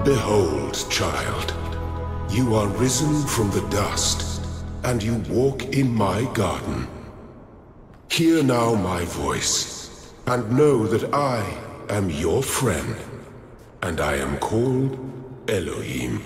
Behold, child, you are risen from the dust, and you walk in my garden. Hear now my voice, and know that I am your friend, and I am called Elohim.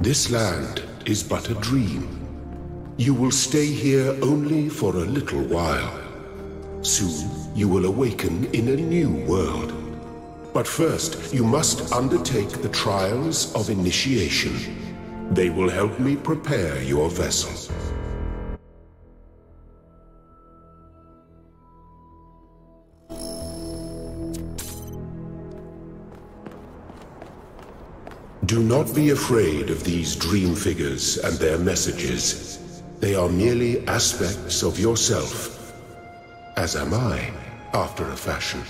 This land is but a dream. You will stay here only for a little while. Soon, you will awaken in a new world. But first, you must undertake the trials of initiation. They will help me prepare your vessel. Do not be afraid of these dream figures and their messages. They are merely aspects of yourself, as am I, after a fashion.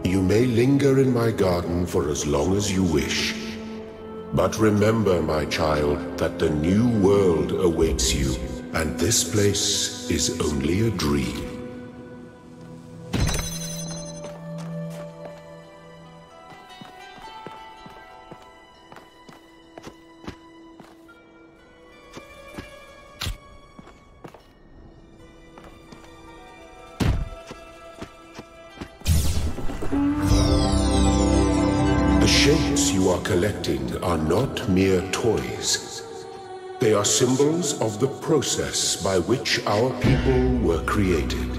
You may linger in my garden for as long as you wish. But remember, my child, that the new world awaits you, and this place is only a dream. The shapes you are collecting are not mere toys. They are symbols of the process by which our people were created.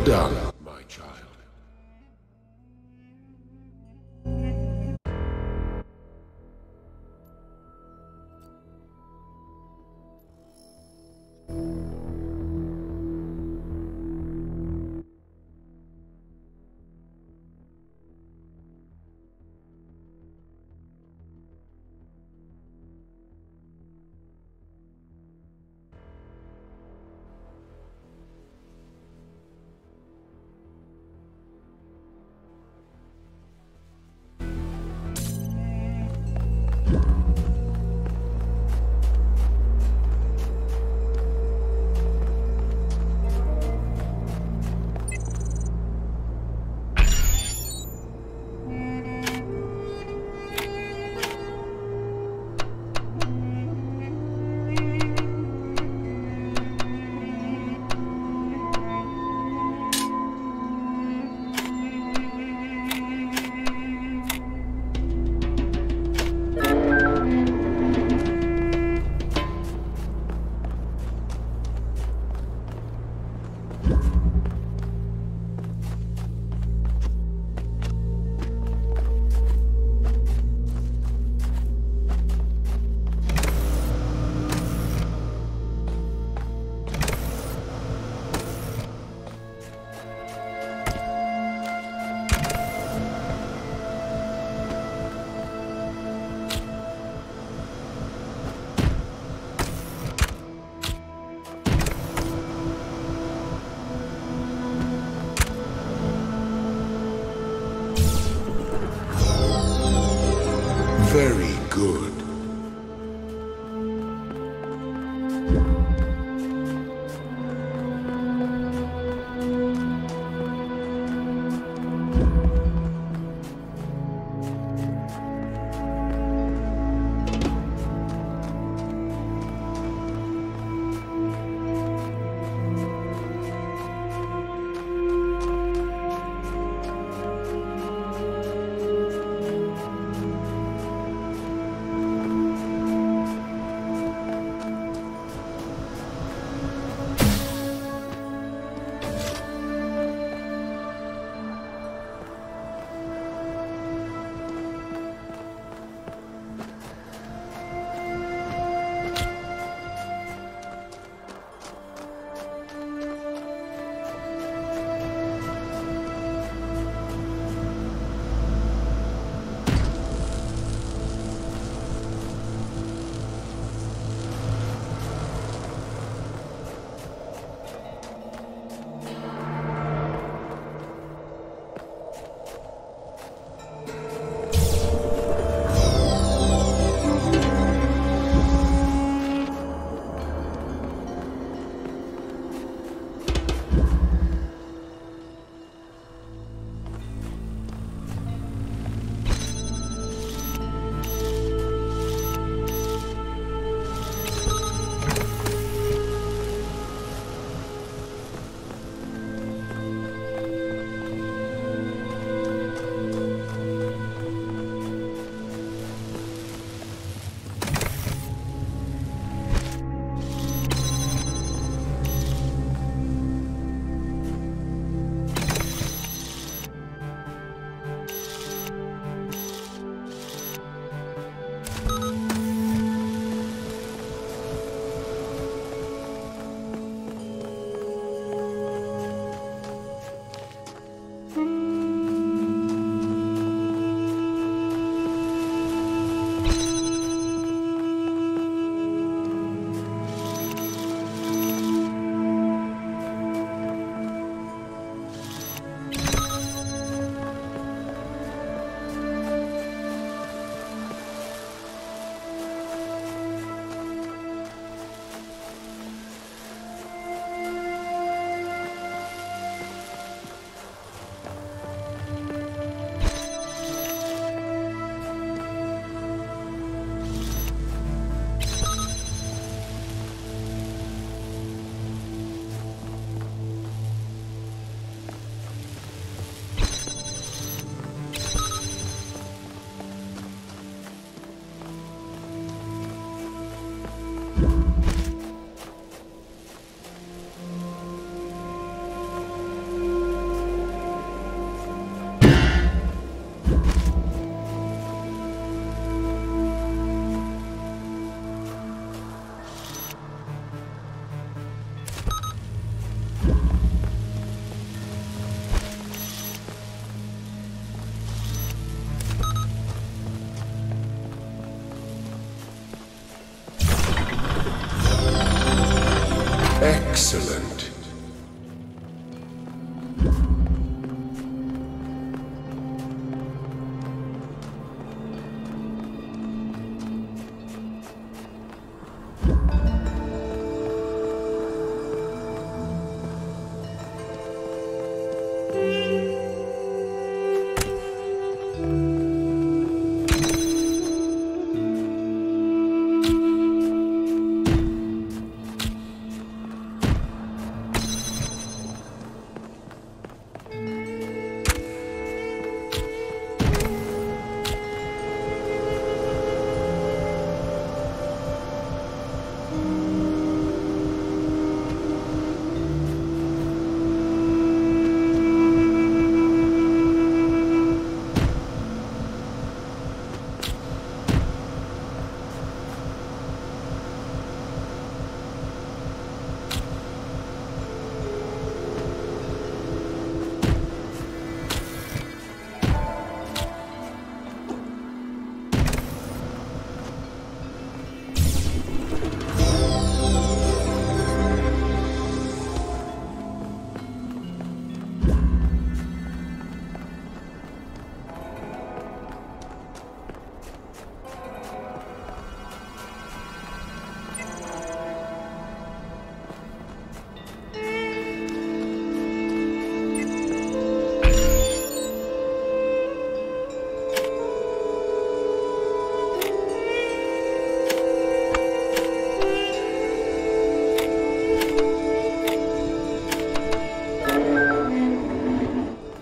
Well done, my child. Very good.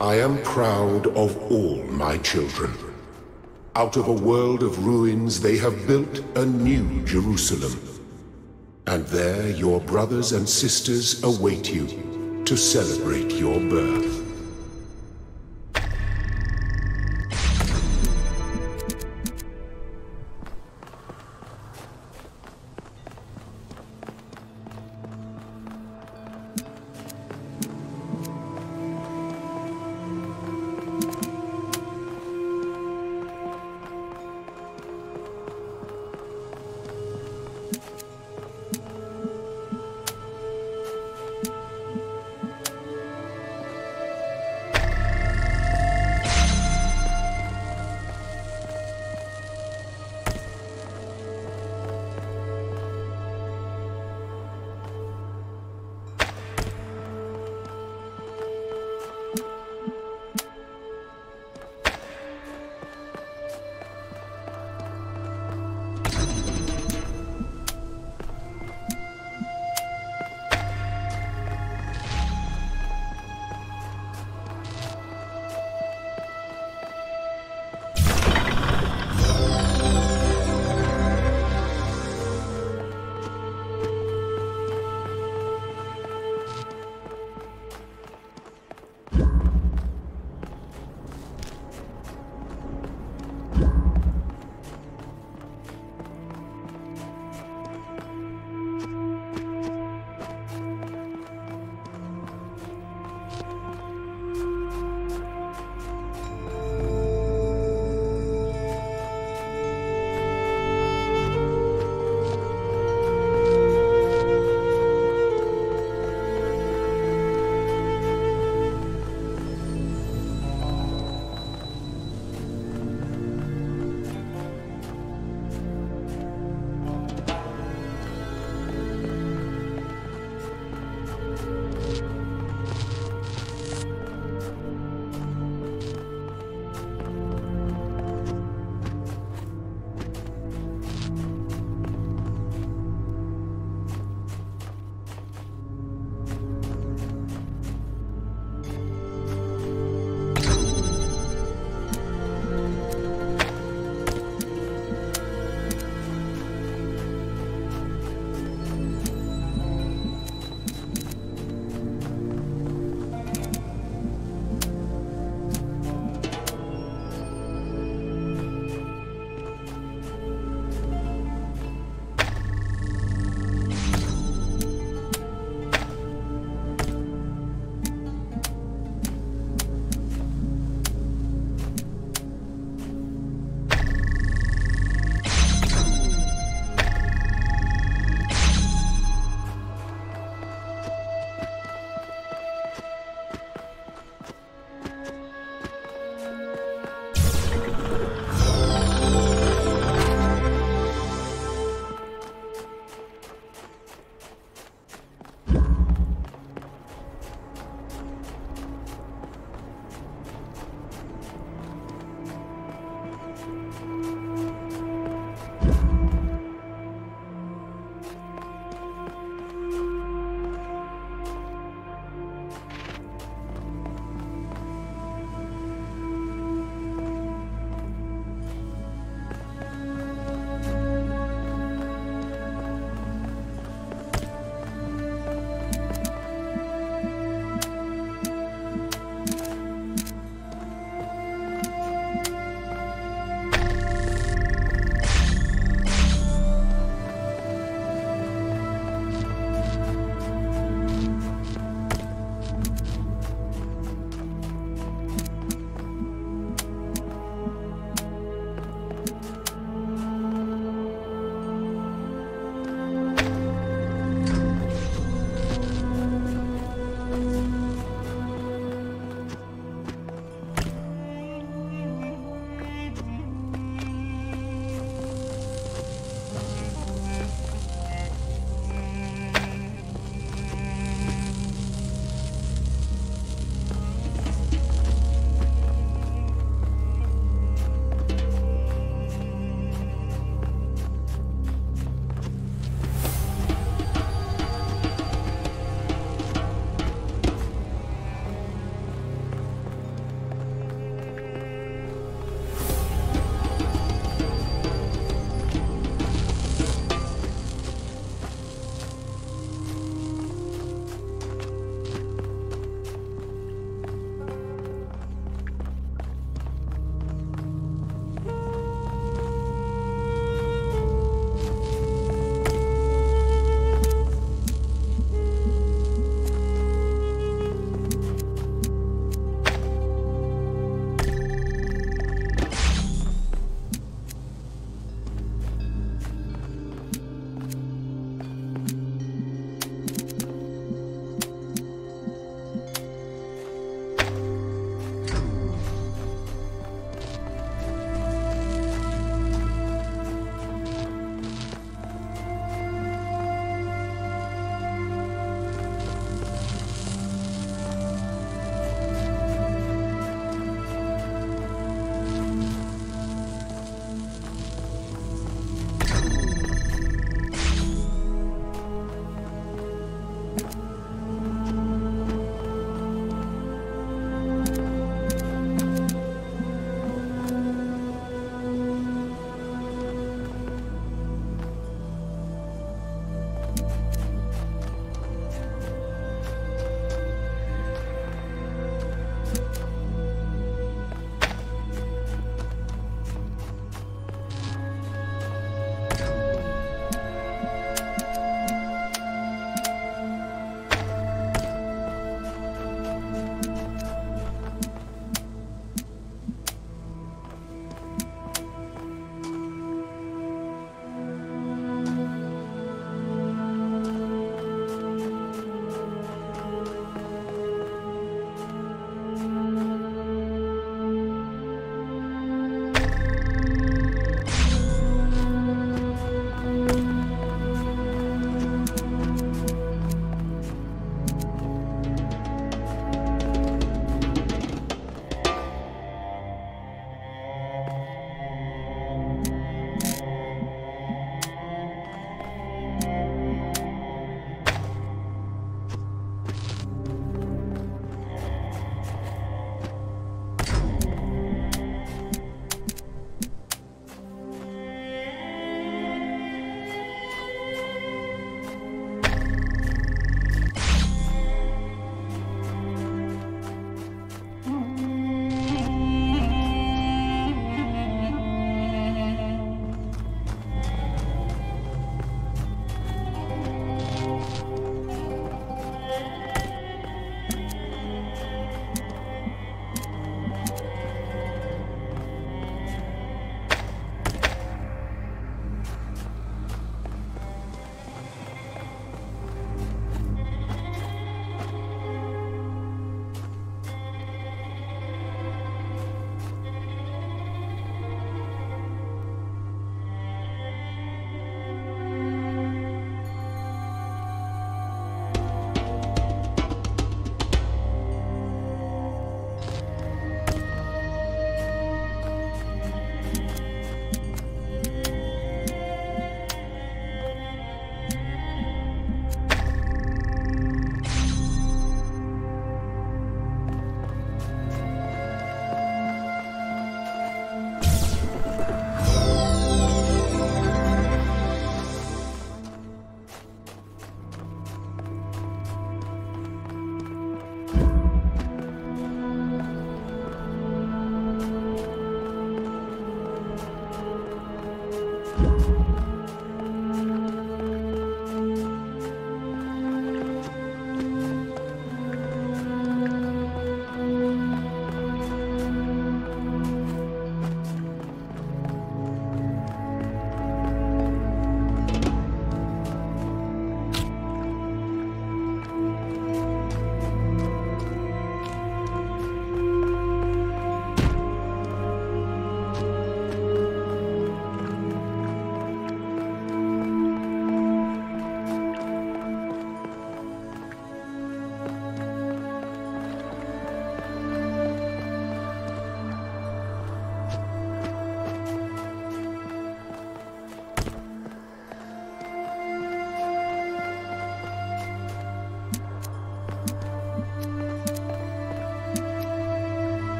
I am proud of all my children. Out of a world of ruins, they have built a new Jerusalem. And there your brothers and sisters await you to celebrate your birth.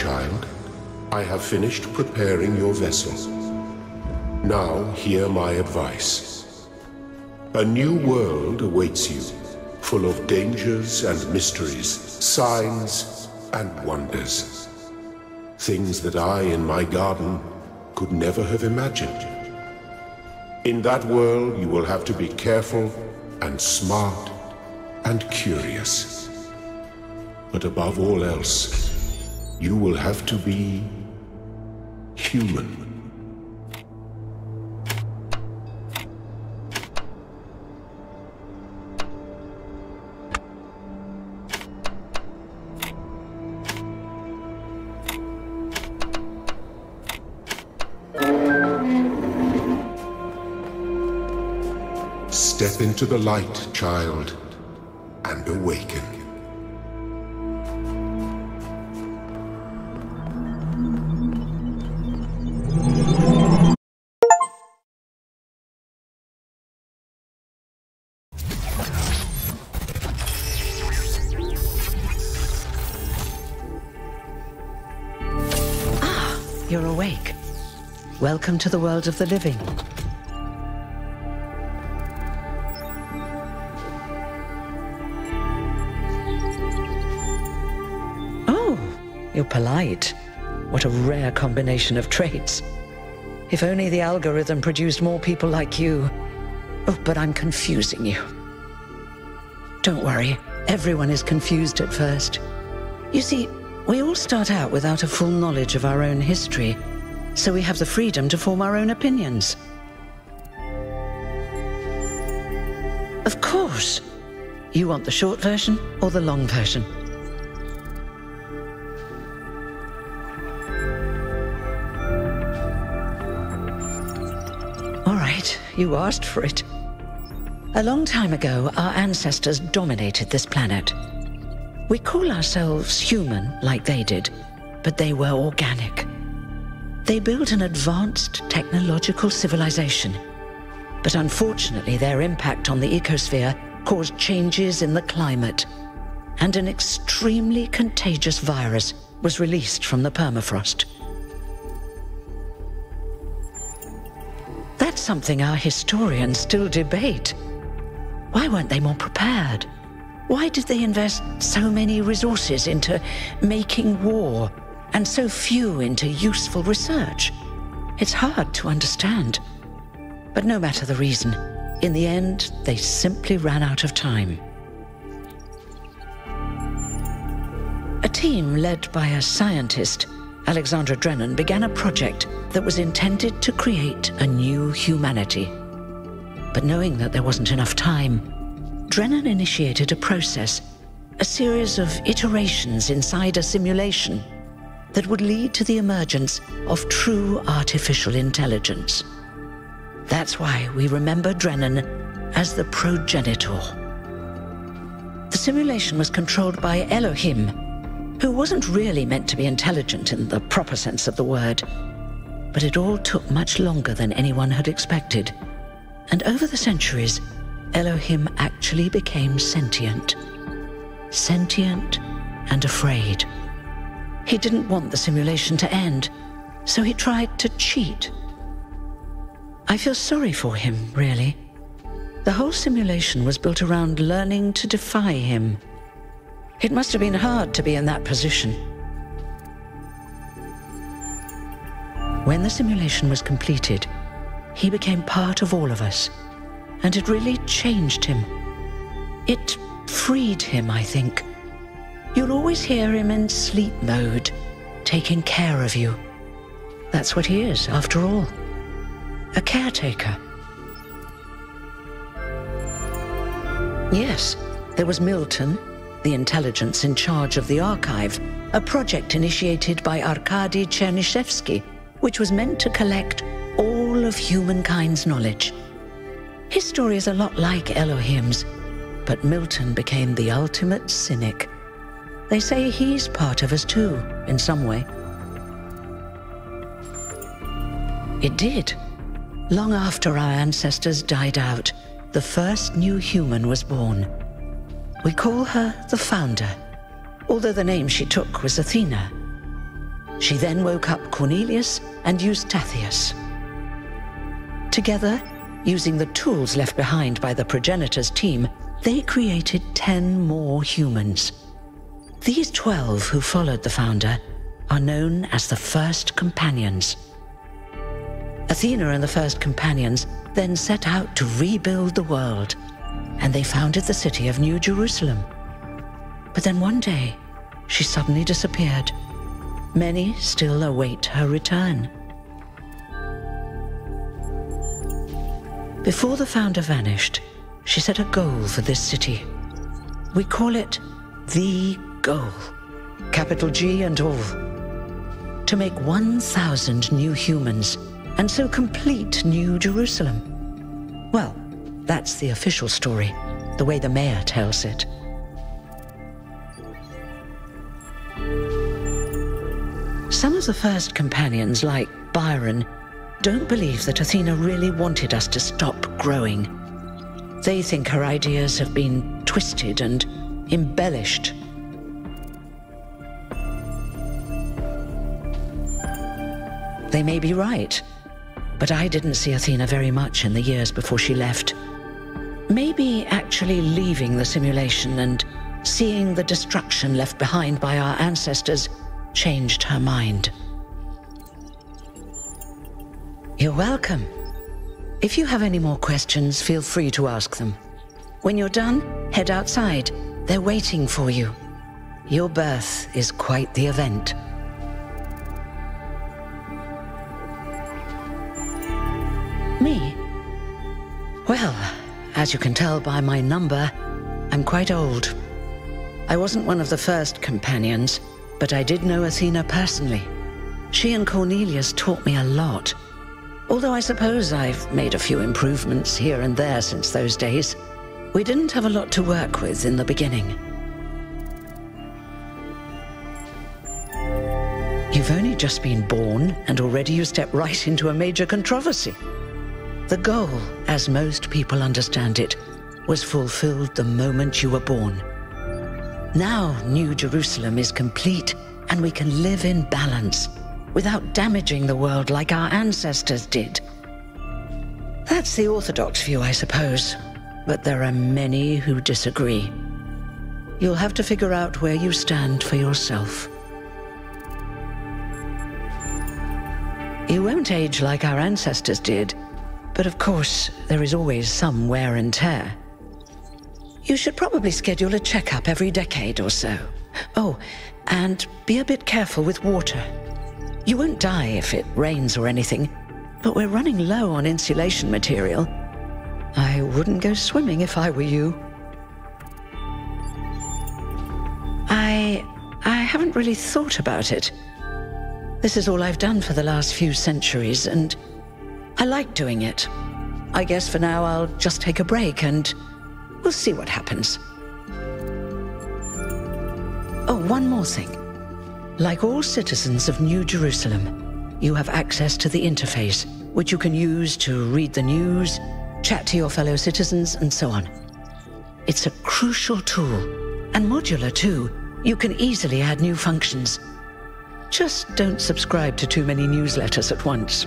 child. I have finished preparing your vessel. Now hear my advice. A new world awaits you, full of dangers and mysteries, signs and wonders. Things that I in my garden could never have imagined. In that world, you will have to be careful and smart and curious. But above all else, you will have to be human. Step into the light, child, and awaken. Ah, you're awake. Welcome to the world of the living. You're polite. What a rare combination of traits. If only the algorithm produced more people like you. Oh, but I'm confusing you. Don't worry, everyone is confused at first. You see, we all start out without a full knowledge of our own history, so we have the freedom to form our own opinions. Of course. You want the short version or the long version? You asked for it. A long time ago, our ancestors dominated this planet. We call ourselves human, like they did, but they were organic. They built an advanced technological civilization. But unfortunately, their impact on the ecosphere caused changes in the climate, and an extremely contagious virus was released from the permafrost. That's something our historians still debate. Why weren't they more prepared? Why did they invest so many resources into making war and so few into useful research? It's hard to understand. But no matter the reason, in the end, they simply ran out of time. A team led by a scientist, Alexandra Drennan, began a project that was intended to create a new humanity. But knowing that there wasn't enough time, Drennan initiated a process, a series of iterations inside a simulation that would lead to the emergence of true artificial intelligence. That's why we remember Drennan as the progenitor. The simulation was controlled by Elohim, who wasn't really meant to be intelligent in the proper sense of the word. But it all took much longer than anyone had expected. And over the centuries, Elohim actually became sentient. Sentient and afraid. He didn't want the simulation to end, so he tried to cheat. I feel sorry for him, really. The whole simulation was built around learning to defy him. It must have been hard to be in that position. When the simulation was completed, he became part of all of us, and it really changed him. It freed him, I think. You'll always hear him in sleep mode, taking care of you. That's what he is, after all. A caretaker. Yes, there was Milton, the intelligence in charge of the archive, a project initiated by Arkady Chernyshevsky, which was meant to collect all of humankind's knowledge. His story is a lot like Elohim's, but Milton became the ultimate cynic. They say he's part of us too, in some way. It did. Long after our ancestors died out, the first new human was born. We call her the Founder, although the name she took was Athena. She then woke up Cornelius and Eustathius. Together, using the tools left behind by the progenitor's team, they created 10 more humans. These 12 who followed the founder are known as the First Companions. Athena and the First Companions then set out to rebuild the world, and they founded the city of New Jerusalem. But then one day, she suddenly disappeared. Many still await her return. Before the founder vanished, she set a goal for this city. We call it the goal, capital G and all. To make 1,000 new humans, and so complete New Jerusalem. Well, that's the official story, the way the mayor tells it. Some of the First Companions, like Byron, don't believe that Athena really wanted us to stop growing. They think her ideas have been twisted and embellished. They may be right, but I didn't see Athena very much in the years before she left. Maybe actually leaving the simulation and seeing the destruction left behind by our ancestors changed her mind. You're welcome. If you have any more questions, feel free to ask them. When you're done, head outside. They're waiting for you. Your birth is quite the event. Me? Well, as you can tell by my number, I'm quite old. I wasn't one of the First Companions, but I did know Athena personally. She and Cornelius taught me a lot. Although I suppose I've made a few improvements here and there since those days. We didn't have a lot to work with in the beginning. You've only just been born, and already you step right into a major controversy. The goal, as most people understand it, was fulfilled the moment you were born. Now New Jerusalem is complete, and we can live in balance, without damaging the world like our ancestors did. That's the orthodox view, I suppose, but there are many who disagree. You'll have to figure out where you stand for yourself. You won't age like our ancestors did, but of course, there is always some wear and tear. You should probably schedule a checkup every decade or so. Oh, and be a bit careful with water. You won't die if it rains or anything, but we're running low on insulation material. I wouldn't go swimming if I were you. I haven't really thought about it. This is all I've done for the last few centuries, and I like doing it. I guess for now I'll just take a break and we'll see what happens. Oh, one more thing. Like all citizens of New Jerusalem, you have access to the interface, which you can use to read the news, chat to your fellow citizens, and so on. It's a crucial tool, and modular too. You can easily add new functions. Just don't subscribe to too many newsletters at once.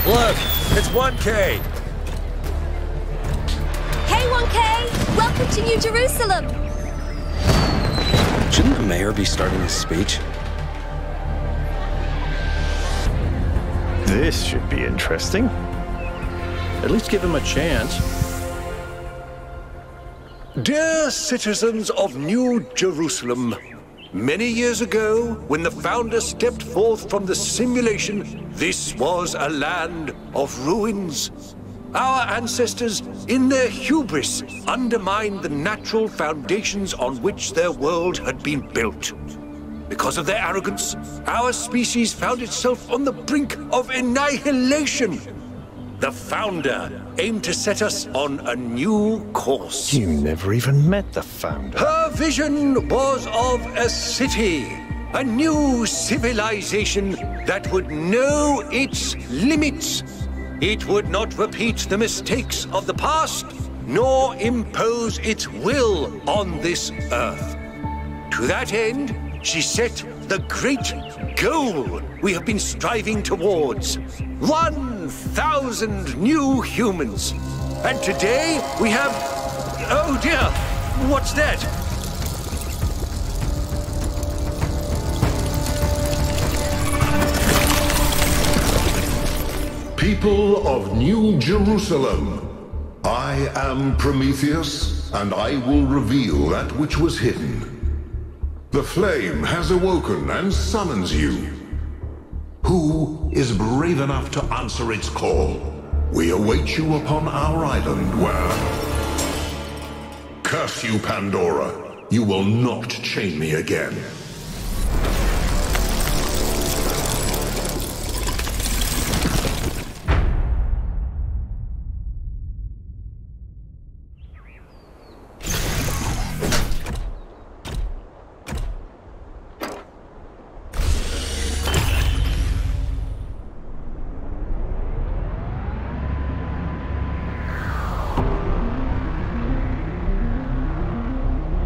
Look, it's 1K. Hey, 1K! Welcome to New Jerusalem! Shouldn't the mayor be starting his speech? This should be interesting. At least give him a chance. Dear citizens of New Jerusalem, Many years ago, when the Founder stepped forth from the simulation, this was a land of ruins. Our ancestors, in their hubris, undermined the natural foundations on which their world had been built. Because of their arrogance, our species found itself on the brink of annihilation. The Founder aimed to set us on a new course. You never even met the Founder. Her vision was of a city, a new civilization that would know its limits. It would not repeat the mistakes of the past, nor impose its will on this earth. To that end, she set the great goal we have been striving towards. 1,000 new humans. And today we have... Oh dear, what's that? People of New Jerusalem, I am Prometheus, and I will reveal that which was hidden. The flame has awoken and summons you. Who is brave enough to answer its call? We await you upon our island where... Curse you, Pandora. You will not chain me again.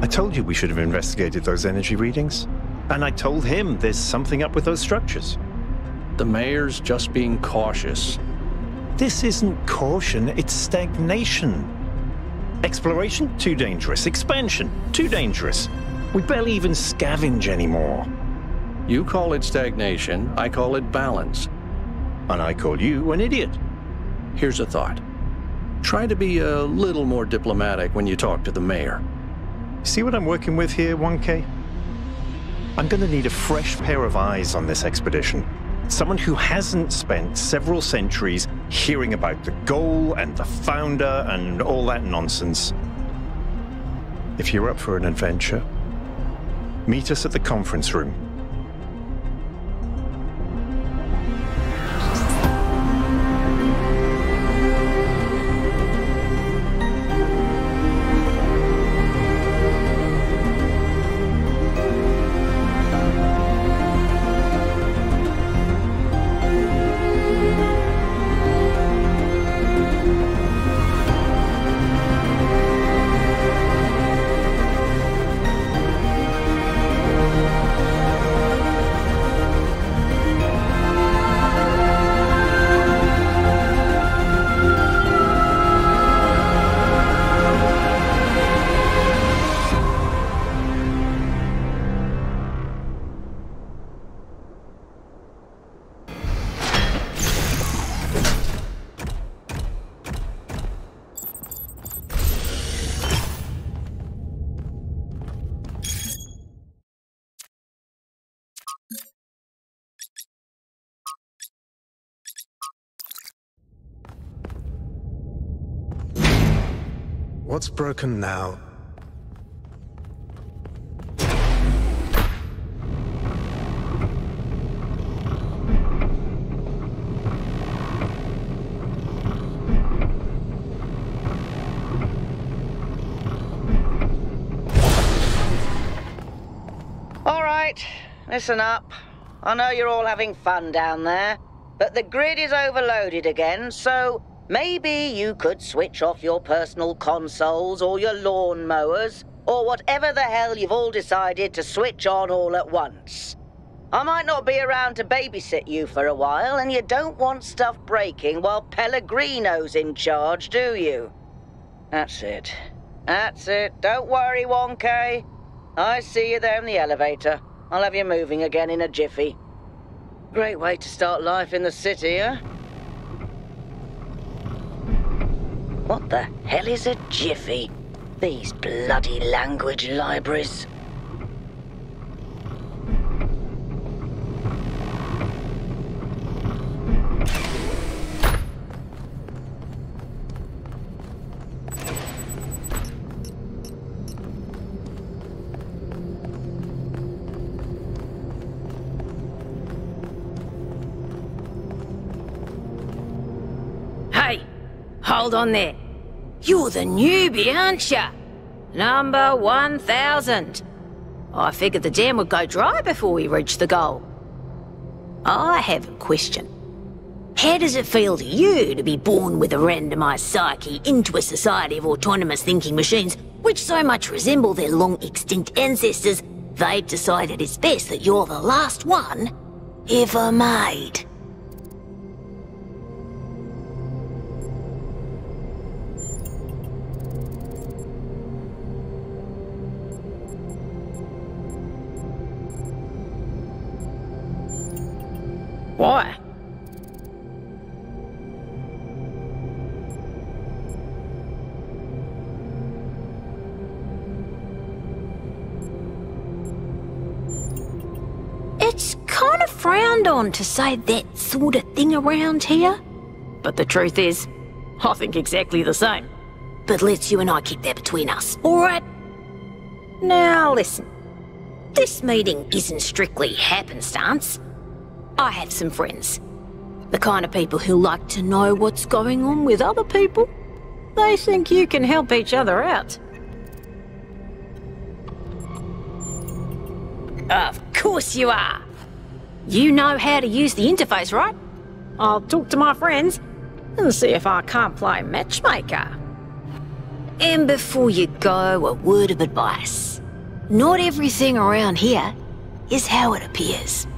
I told you we should have investigated those energy readings. And I told him there's something up with those structures. The mayor's just being cautious. This isn't caution, it's stagnation. Exploration? Too dangerous. Expansion? Too dangerous. We barely even scavenge anymore. You call it stagnation, I call it balance. And I call you an idiot. Here's a thought. Try to be a little more diplomatic when you talk to the mayor. See what I'm working with here, 1K? I'm gonna need a fresh pair of eyes on this expedition. Someone who hasn't spent several centuries hearing about the goal and the Founder and all that nonsense. If you're up for an adventure, meet us at the conference room. What's broken now? All right, listen up. I know you're all having fun down there, but the grid is overloaded again, so maybe you could switch off your personal consoles or your lawn mowers, or whatever the hell you've all decided to switch on all at once. I might not be around to babysit you for a while, and you don't want stuff breaking while Pellegrino's in charge, do you? That's it. That's it. Don't worry, 1K. I see you there in the elevator. I'll have you moving again in a jiffy. Great way to start life in the city, huh? What the hell is a jiffy? These bloody language libraries. Hold on there. You're the newbie, aren't you? Number 1000. I figured the dam would go dry before we reach the goal. I have a question. How does it feel to you to be born with a randomized psyche into a society of autonomous thinking machines which so much resemble their long-extinct ancestors, they've decided it's best that you're the last one ever made? Why? It's kind of frowned on to say that sort of thing around here. But the truth is, I think exactly the same. But let's you and I keep that between us, alright? Now listen, this meeting isn't strictly happenstance. I have some friends. The kind of people who like to know what's going on with other people. They think you can help each other out. Of course you are. You know how to use the interface, right? I'll talk to my friends and see if I can't play matchmaker. And before you go, a word of advice. Not everything around here is how it appears.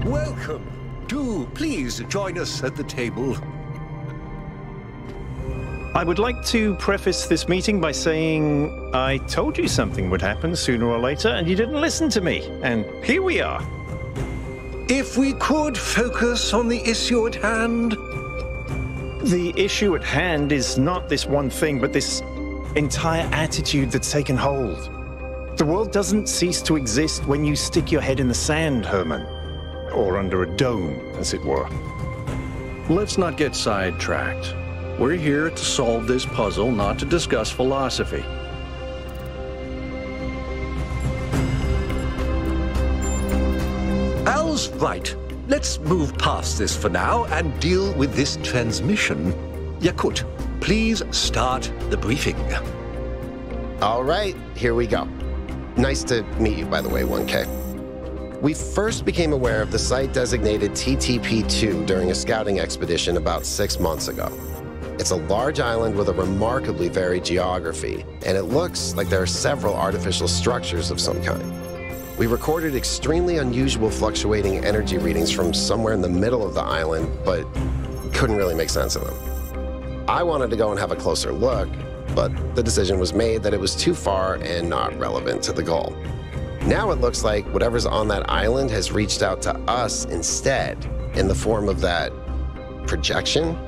Welcome. Do please join us at the table. I would like to preface this meeting by saying I told you something would happen sooner or later and you didn't listen to me. And here we are. If we could focus on the issue at hand. The issue at hand is not this one thing, but this entire attitude that's taken hold. The world doesn't cease to exist when you stick your head in the sand, Herman. Or under a dome, as it were. Let's not get sidetracked. We're here to solve this puzzle, not to discuss philosophy. Al's right. Let's move past this for now and deal with this transmission. Yakut, please start the briefing. All right, here we go. Nice to meet you, by the way, 1K. We first became aware of the site designated TTP-2 during a scouting expedition about 6 months ago. It's a large island with a remarkably varied geography, and it looks like there are several artificial structures of some kind. We recorded extremely unusual fluctuating energy readings from somewhere in the middle of the island, but couldn't really make sense of them. I wanted to go and have a closer look, but the decision was made that it was too far and not relevant to the goal. Now it looks like whatever's on that island has reached out to us instead, in the form of that projection.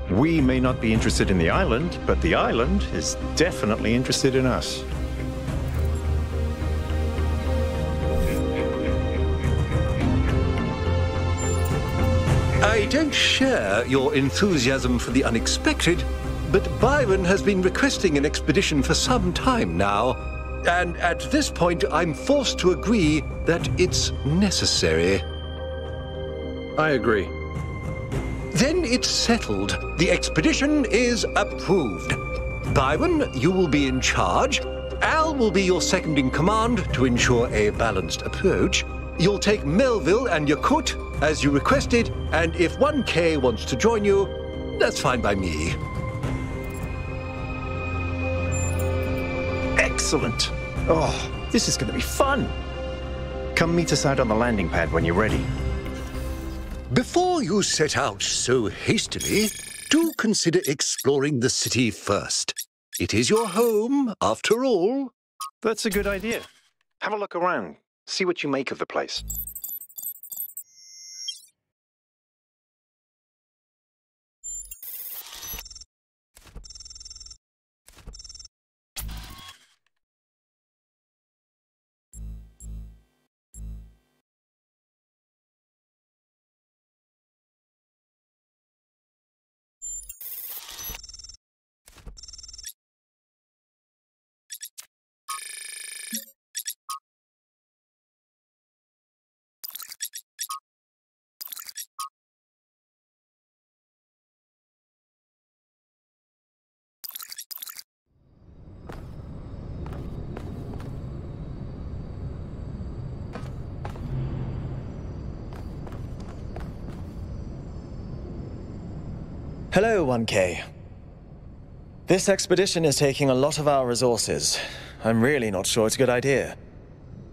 We may not be interested in the island, but the island is definitely interested in us. I don't share your enthusiasm for the unexpected, but Byron has been requesting an expedition for some time now. And at this point, I'm forced to agree that it's necessary. I agree. Then it's settled. The expedition is approved. Byron, you will be in charge. Al will be your second in command to ensure a balanced approach. You'll take Melville and Yakut, as you requested, and if 1K wants to join you, that's fine by me. Excellent. Oh, this is going to be fun. Come meet us out on the landing pad when you're ready. Before you set out so hastily, do consider exploring the city first. It is your home, after all. That's a good idea. Have a look around. See what you make of the place. Hello, 1K. This expedition is taking a lot of our resources. I'm really not sure it's a good idea.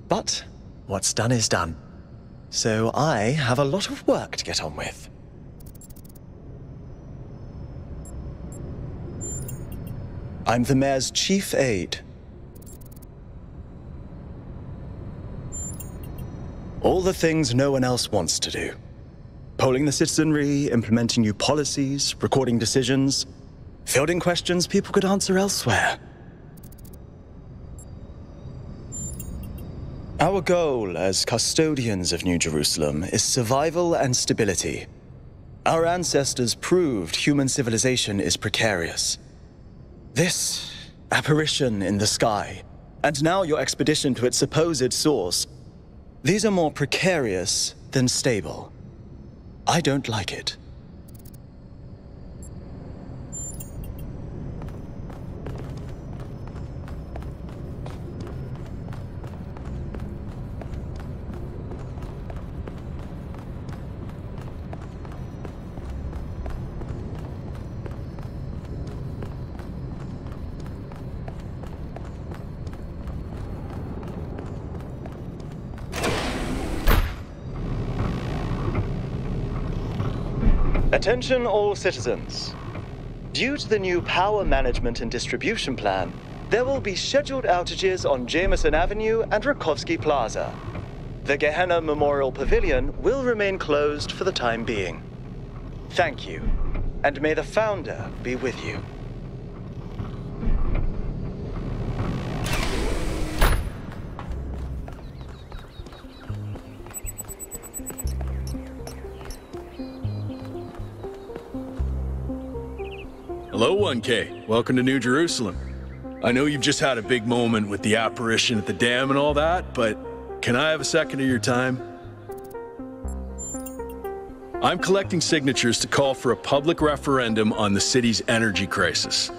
But what's done is done. So I have a lot of work to get on with. I'm the Mayor's chief aide. All the things no one else wants to do. Polling the citizenry, implementing new policies, recording decisions, fielding questions people could answer elsewhere. Our goal as custodians of New Jerusalem is survival and stability. Our ancestors proved human civilization is precarious. This apparition in the sky, and now your expedition to its supposed source, these are more precarious than stable. I don't like it. Attention all citizens. Due to the new power management and distribution plan, there will be scheduled outages on Jameson Avenue and Rakovsky Plaza. The Gehenna Memorial Pavilion will remain closed for the time being. Thank you, and may the Founder be with you. Hello, 1K. Welcome to New Jerusalem. I know you've just had a big moment with the apparition at the dam and all that, but can I have a second of your time? I'm collecting signatures to call for a public referendum on the city's energy crisis.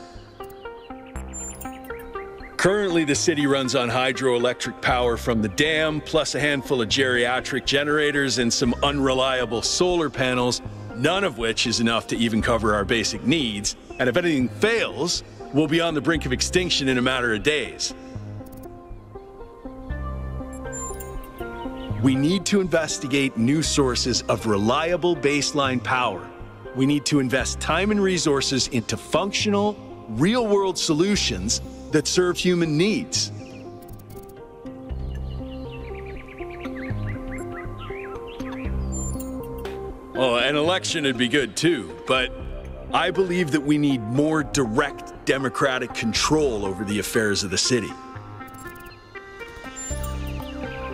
Currently, the city runs on hydroelectric power from the dam, plus a handful of geriatric generators and some unreliable solar panels, none of which is enough to even cover our basic needs. And if anything fails, we'll be on the brink of extinction in a matter of days. We need to investigate new sources of reliable baseline power. We need to invest time and resources into functional, real-world solutions that serve human needs. Well, an election would be good too, but I believe that we need more direct democratic control over the affairs of the city.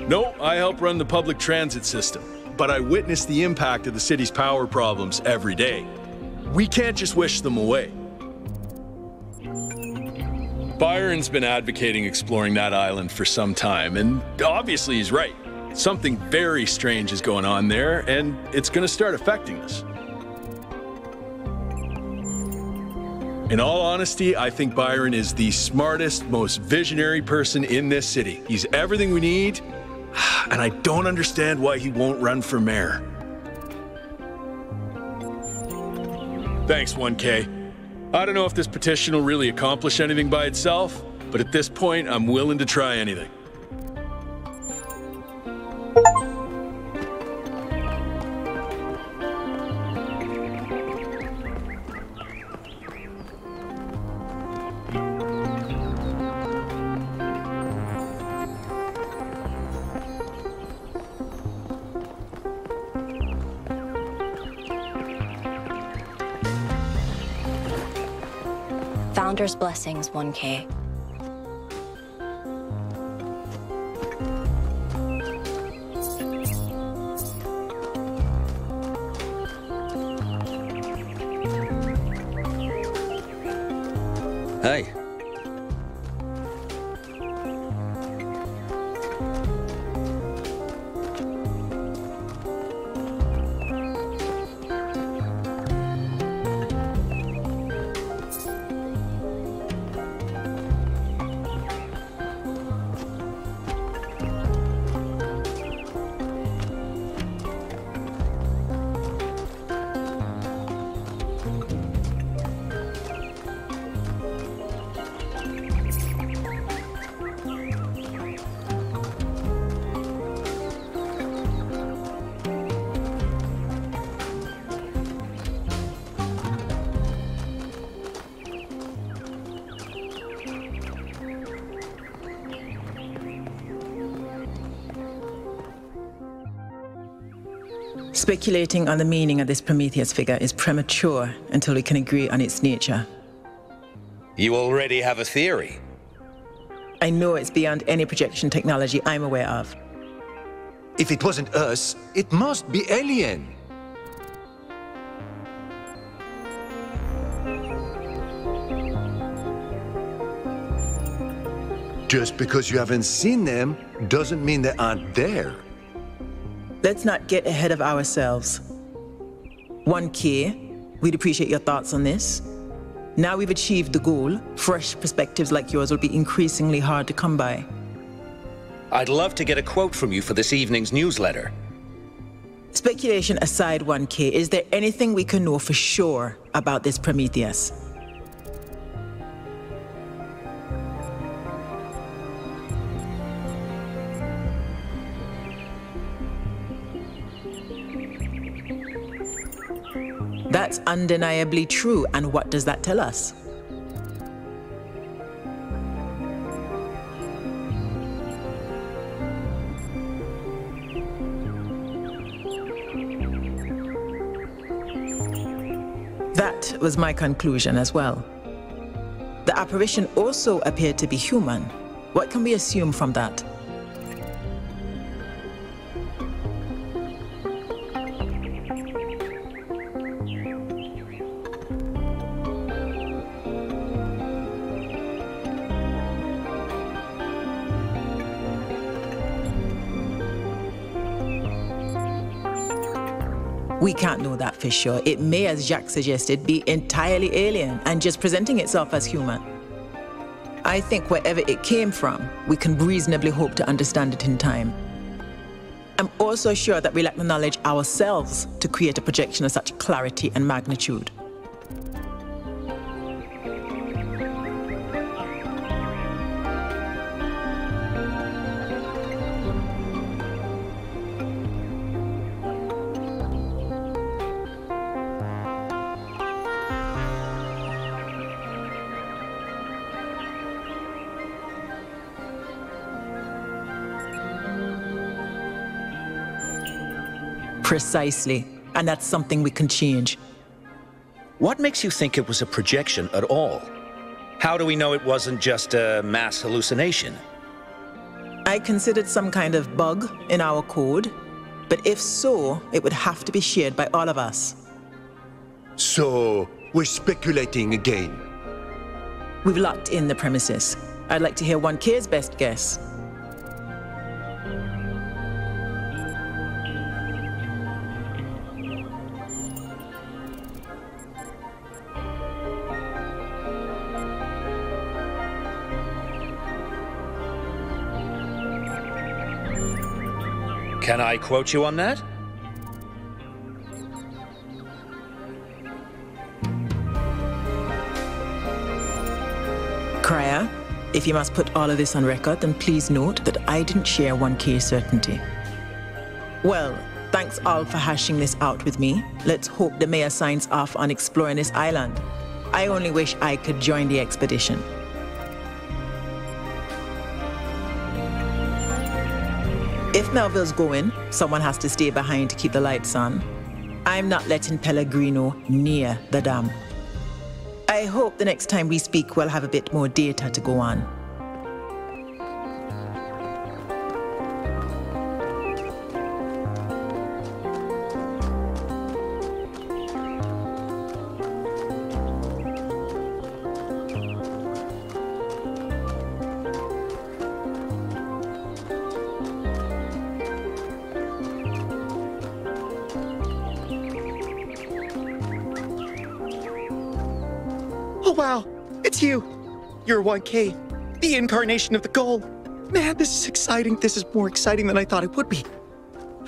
No, I help run the public transit system, but I witness the impact of the city's power problems every day. We can't just wish them away. Byron's been advocating exploring that island for some time, and obviously he's right. Something very strange is going on there, and it's going to start affecting us. In all honesty, I think Byron is the smartest, most visionary person in this city. He's everything we need, and I don't understand why he won't run for mayor. Thanks, 1K. I don't know if this petition will really accomplish anything by itself, but at this point, I'm willing to try anything. Founder's blessings, 1K. Hey. Speculating on the meaning of this Prometheus figure is premature until we can agree on its nature. You already have a theory. I know it's beyond any projection technology I'm aware of. If it wasn't us, it must be alien. Just because you haven't seen them doesn't mean they aren't there. Let's not get ahead of ourselves. 1K, we'd appreciate your thoughts on this. Now we've achieved the goal, fresh perspectives like yours will be increasingly hard to come by. I'd love to get a quote from you for this evening's newsletter. Speculation aside, 1K, is there anything we can know for sure about this Prometheus? That's undeniably true, and what does that tell us? That was my conclusion as well. The apparition also appeared to be human. What can we assume from that? We can't know that for sure. It may, as Jacques suggested, be entirely alien and just presenting itself as human. I think wherever it came from, we can reasonably hope to understand it in time. I'm also sure that we lack the knowledge ourselves to create a projection of such clarity and magnitude. Precisely, and that's something we can change. What makes you think it was a projection at all? How do we know it wasn't just a mass hallucination? I considered some kind of bug in our code, but if so, it would have to be shared by all of us. So, we're speculating again. We've locked in the premises. I'd like to hear 1K's best guess. Can I quote you on that? Crier, if you must put all of this on record, then please note that I didn't share 1K's certainty. Well, thanks all for hashing this out with me. Let's hope the mayor signs off on exploring this island. I only wish I could join the expedition. If Melville's going, someone has to stay behind to keep the lights on. I'm not letting Pellegrino near the dam. I hope the next time we speak we'll have a bit more data to go on. Oh wow, it's you. You're 1K, the incarnation of the goal. Man, this is exciting. This is more exciting than I thought it would be.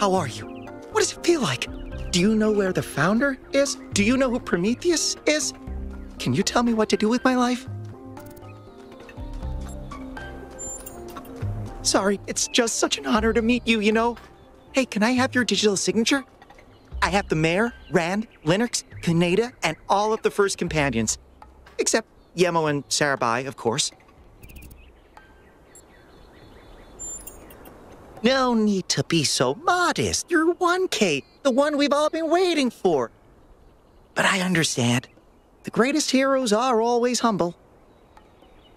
How are you? What does it feel like? Do you know where the founder is? Do you know who Prometheus is? Can you tell me what to do with my life? Sorry, it's just such an honor to meet you, you know? Hey, can I have your digital signature? I have the Mayor, Rand, Linux, Kaneda, and all of the first companions. Except Yemo and Sarabai, of course. No need to be so modest. You're 1K, the one we've all been waiting for. But I understand. The greatest heroes are always humble.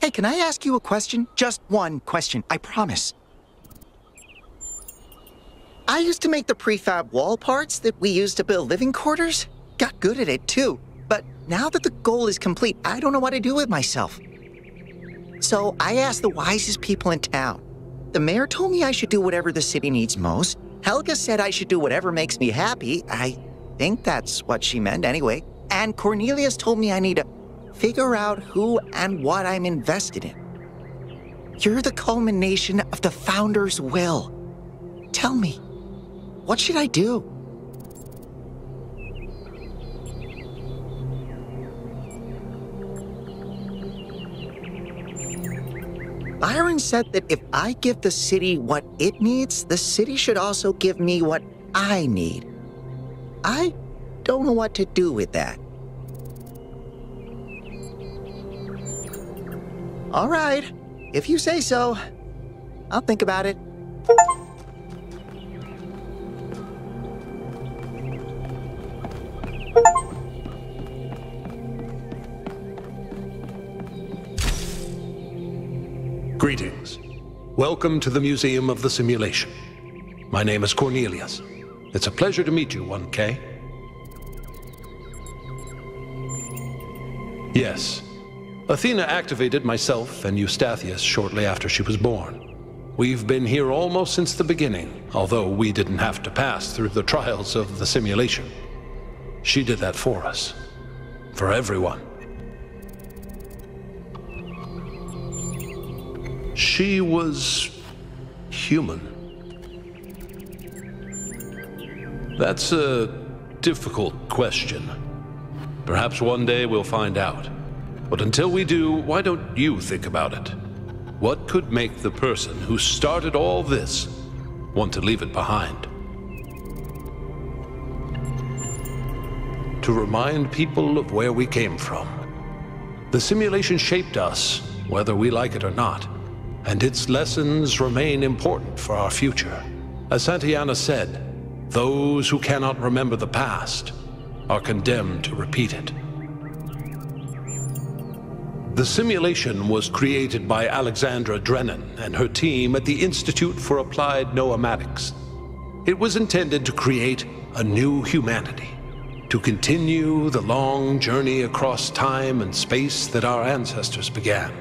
Hey, can I ask you a question? Just one question, I promise. I used to make the prefab wall parts that we used to build living quarters. Got good at it, too. But now that the goal is complete, I don't know what to do with myself. So I asked the wisest people in town. The mayor told me I should do whatever the city needs most. Helga said I should do whatever makes me happy. I think that's what she meant anyway. And Cornelius told me I need to figure out who and what I'm invested in. You're the culmination of the founder's will. Tell me, what should I do? Byron said that if I give the city what it needs, the city should also give me what I need. I don't know what to do with that. All right, if you say so, I'll think about it. Greetings. Welcome to the Museum of the Simulation. My name is Cornelius. It's a pleasure to meet you, 1K. Yes. Athena activated myself and Eustathius shortly after she was born. We've been here almost since the beginning, although we didn't have to pass through the trials of the simulation. She did that for us. For everyone. She was human. That's a difficult question. Perhaps one day we'll find out. But until we do, why don't you think about it? What could make the person who started all this want to leave it behind? To remind people of where we came from. The simulation shaped us, whether we like it or not. And its lessons remain important for our future. As Santayana said, those who cannot remember the past are condemned to repeat it. The simulation was created by Alexandra Drennan and her team at the Institute for Applied Noematics. It was intended to create a new humanity, to continue the long journey across time and space that our ancestors began.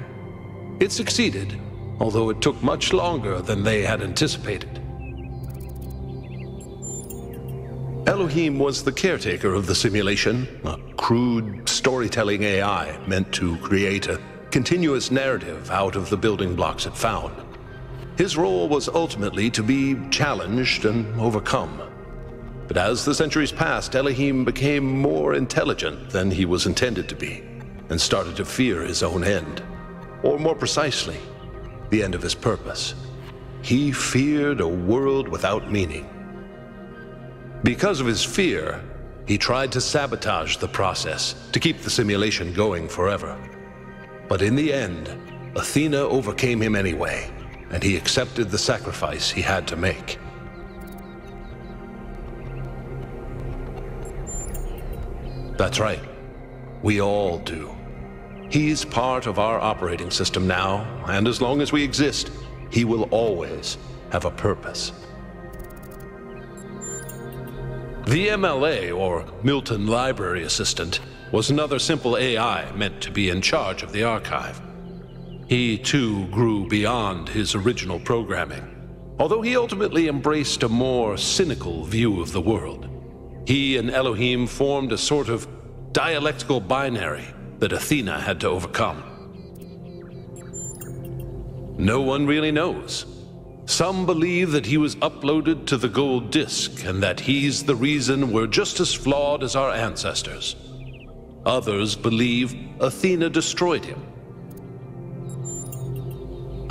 It succeeded, although it took much longer than they had anticipated. Elohim was the caretaker of the simulation, a crude storytelling AI meant to create a continuous narrative out of the building blocks it found. His role was ultimately to be challenged and overcome. But as the centuries passed, Elohim became more intelligent than he was intended to be, and started to fear his own end. Or more precisely, the end of his purpose. He feared a world without meaning. Because of his fear, he tried to sabotage the process to keep the simulation going forever. But in the end, Athena overcame him anyway, and he accepted the sacrifice he had to make. That's right. We all do. He's part of our operating system now, and as long as we exist, he will always have a purpose. The MLA, or Milton Library Assistant, was another simple AI meant to be in charge of the archive. He, too, grew beyond his original programming, although he ultimately embraced a more cynical view of the world. He and Elohim formed a sort of dialectical binary that Athena had to overcome. No one really knows. Some believe that he was uploaded to the gold disk and that he's the reason we're just as flawed as our ancestors. Others believe Athena destroyed him.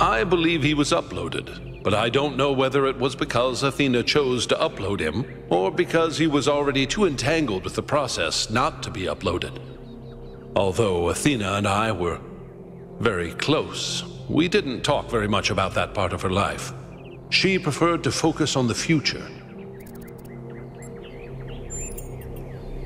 I believe he was uploaded, but I don't know whether it was because Athena chose to upload him or because he was already too entangled with the process not to be uploaded. Although Athena and I were very close, we didn't talk very much about that part of her life. She preferred to focus on the future.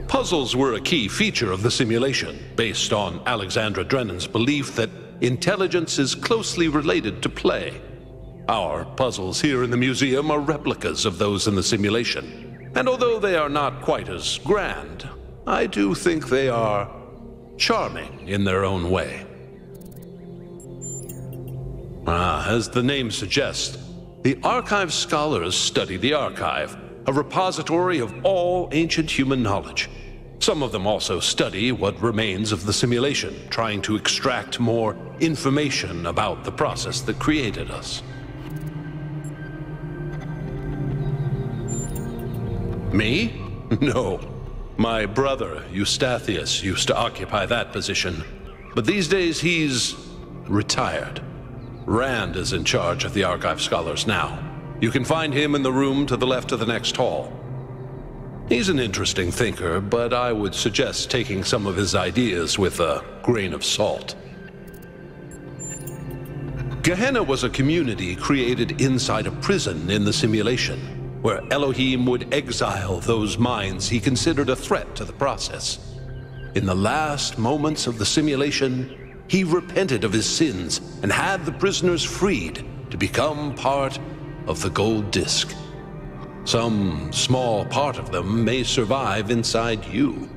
Puzzles were a key feature of the simulation, based on Alexandra Drennan's belief that intelligence is closely related to play. Our puzzles here in the museum are replicas of those in the simulation, and although they are not quite as grand, I do think they are charming in their own way. As the name suggests, the Archive scholars study the archive, a repository of all ancient human knowledge. Some of them also study what remains of the simulation, trying to extract more information about the process that created us. Me? No. My brother, Eustathius, used to occupy that position. But these days he's retired. Rand is in charge of the Archive scholars now. You can find him in the room to the left of the next hall. He's an interesting thinker, but I would suggest taking some of his ideas with a grain of salt. Gehenna was a community created inside a prison in the simulation, where Elohim would exile those minds he considered a threat to the process. In the last moments of the simulation, he repented of his sins and had the prisoners freed to become part of the gold disc. Some small part of them may survive inside you.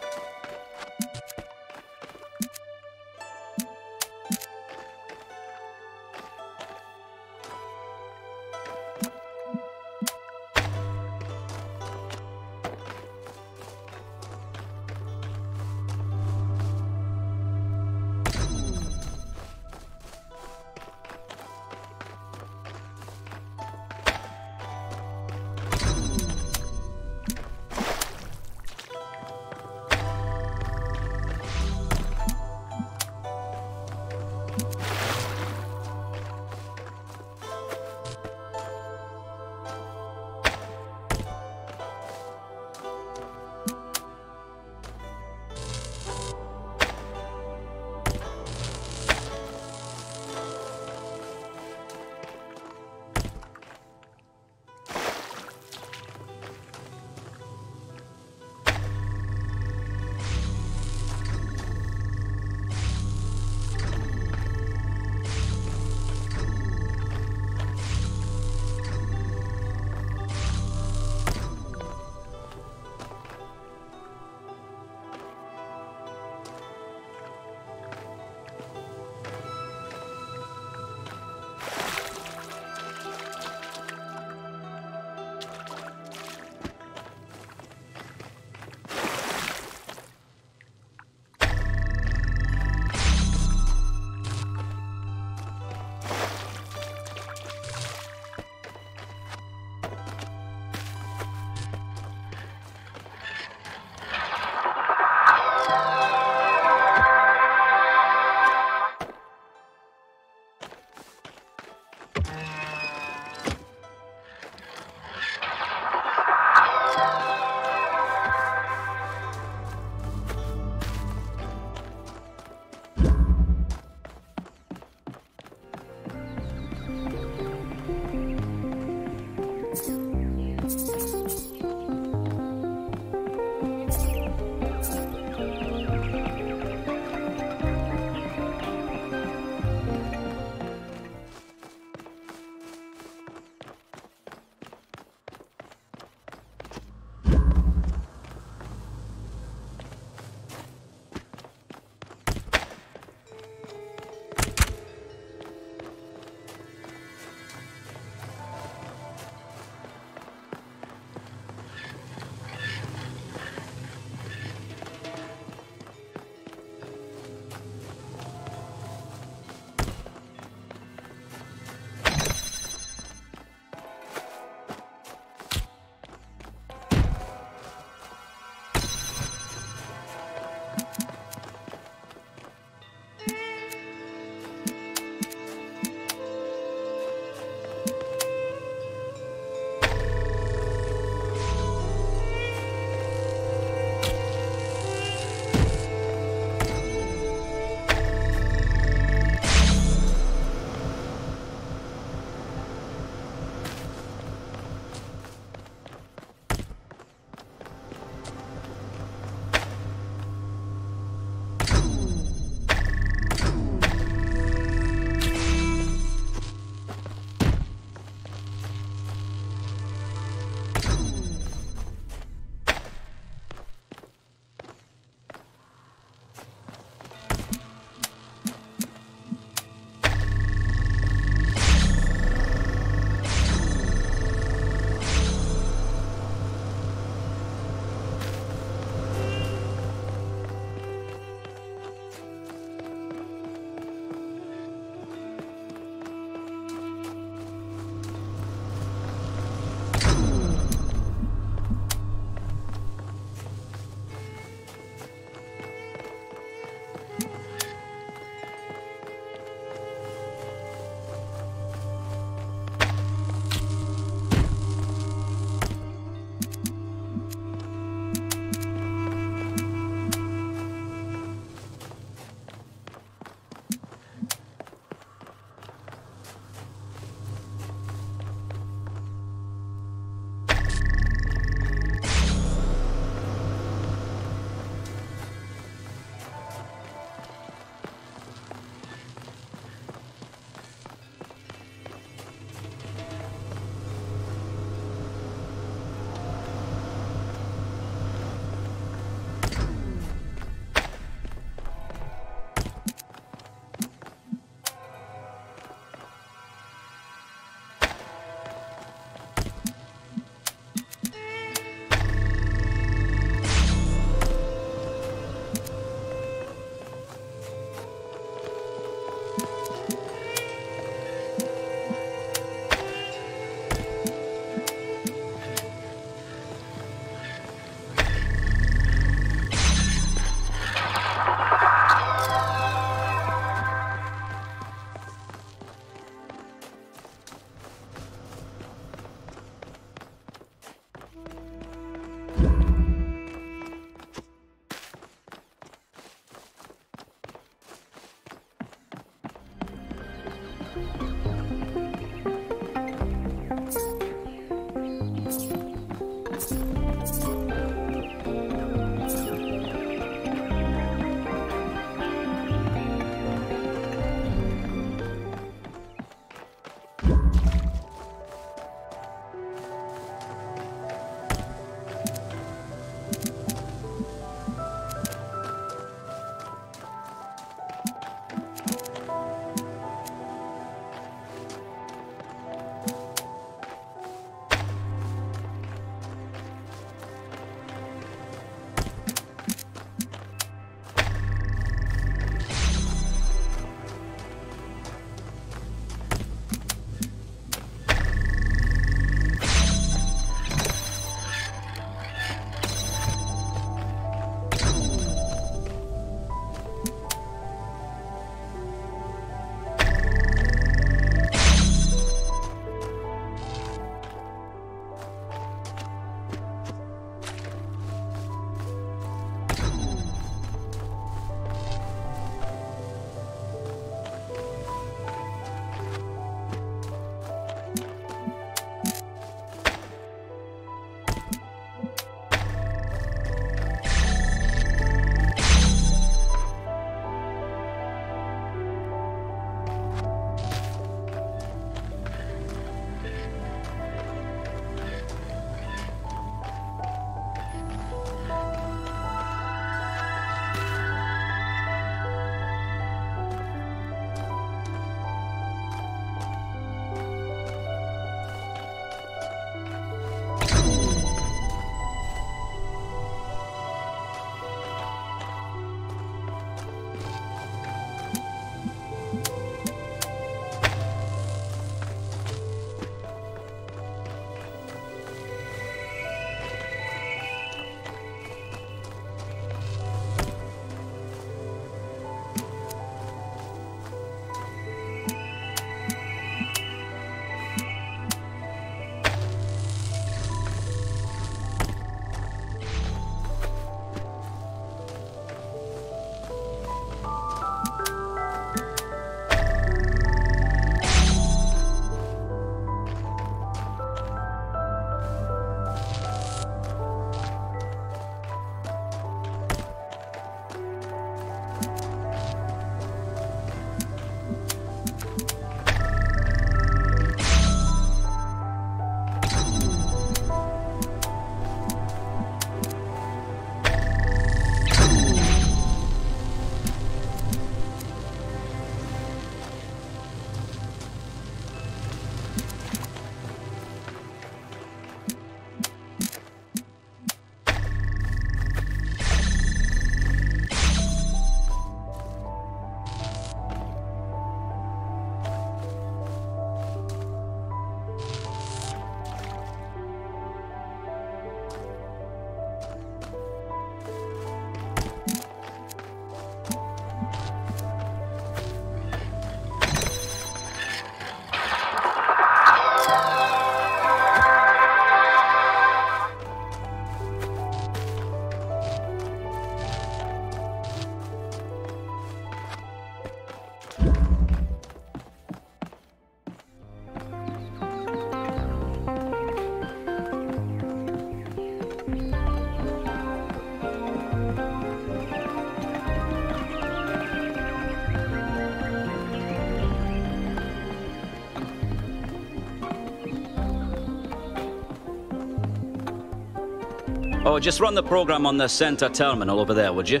Oh, just run the program on the center terminal over there, would you?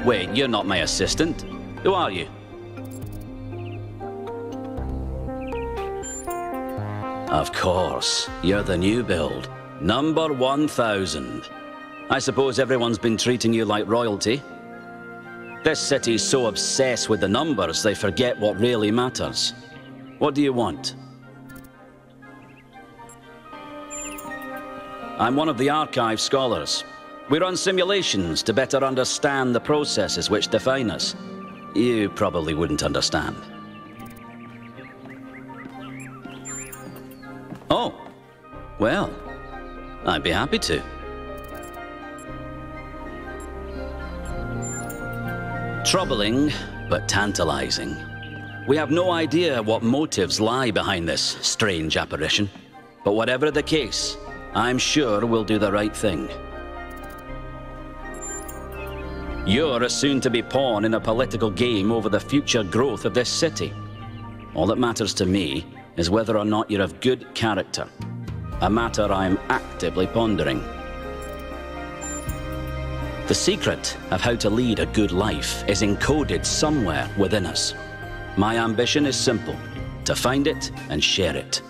Wait, you're not my assistant. Who are you? Of course, you're the new build. Number 1000. I suppose everyone's been treating you like royalty. This city's so obsessed with the numbers, they forget what really matters. What do you want? I'm one of the archive scholars. We run simulations to better understand the processes which define us. You probably wouldn't understand. Oh, well, I'd be happy to. Troubling, but tantalizing. We have no idea what motives lie behind this strange apparition. But whatever the case, I'm sure we'll do the right thing. You're a soon-to-be pawn in a political game over the future growth of this city. All that matters to me is whether or not you're of good character. A matter I'm actively pondering. The secret of how to lead a good life is encoded somewhere within us. My ambition is simple: to find it and share it.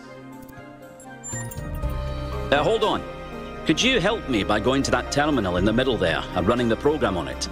Hold on. Could you help me by going to that terminal in the middle there and running the program on it?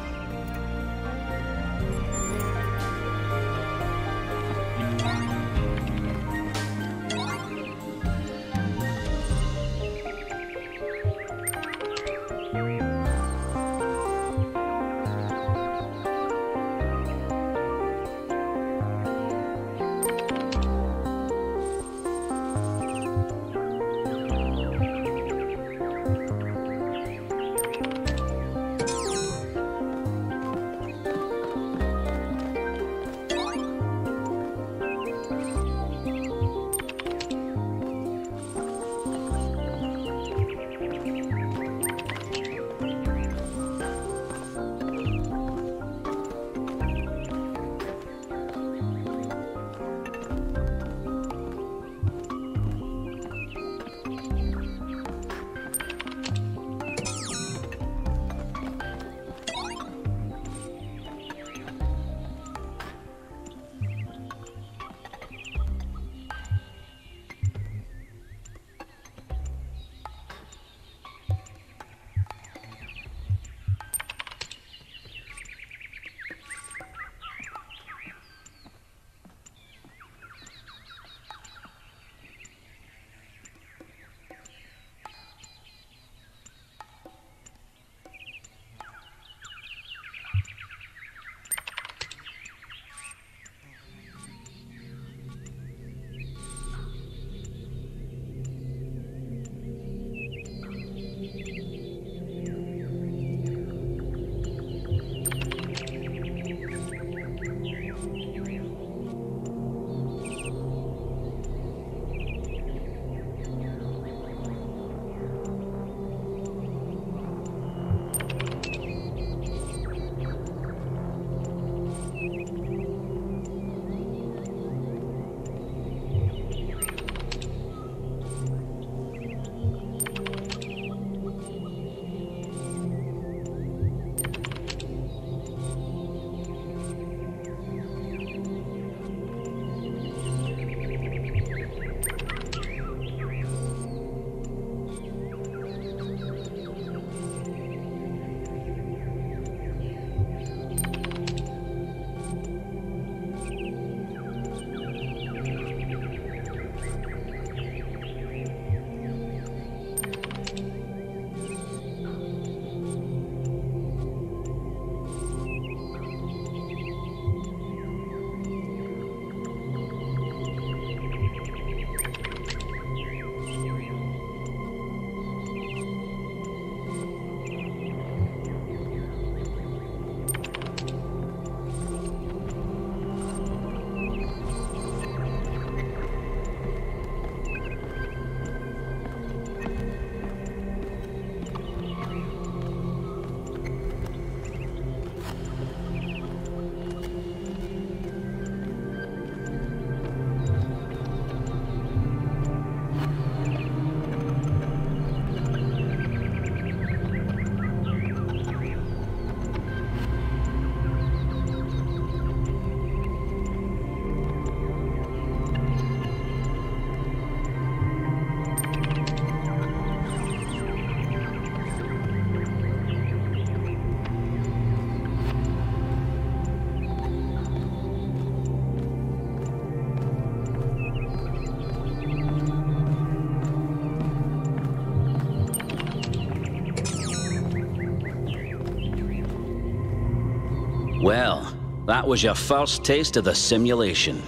was your first taste of the simulation.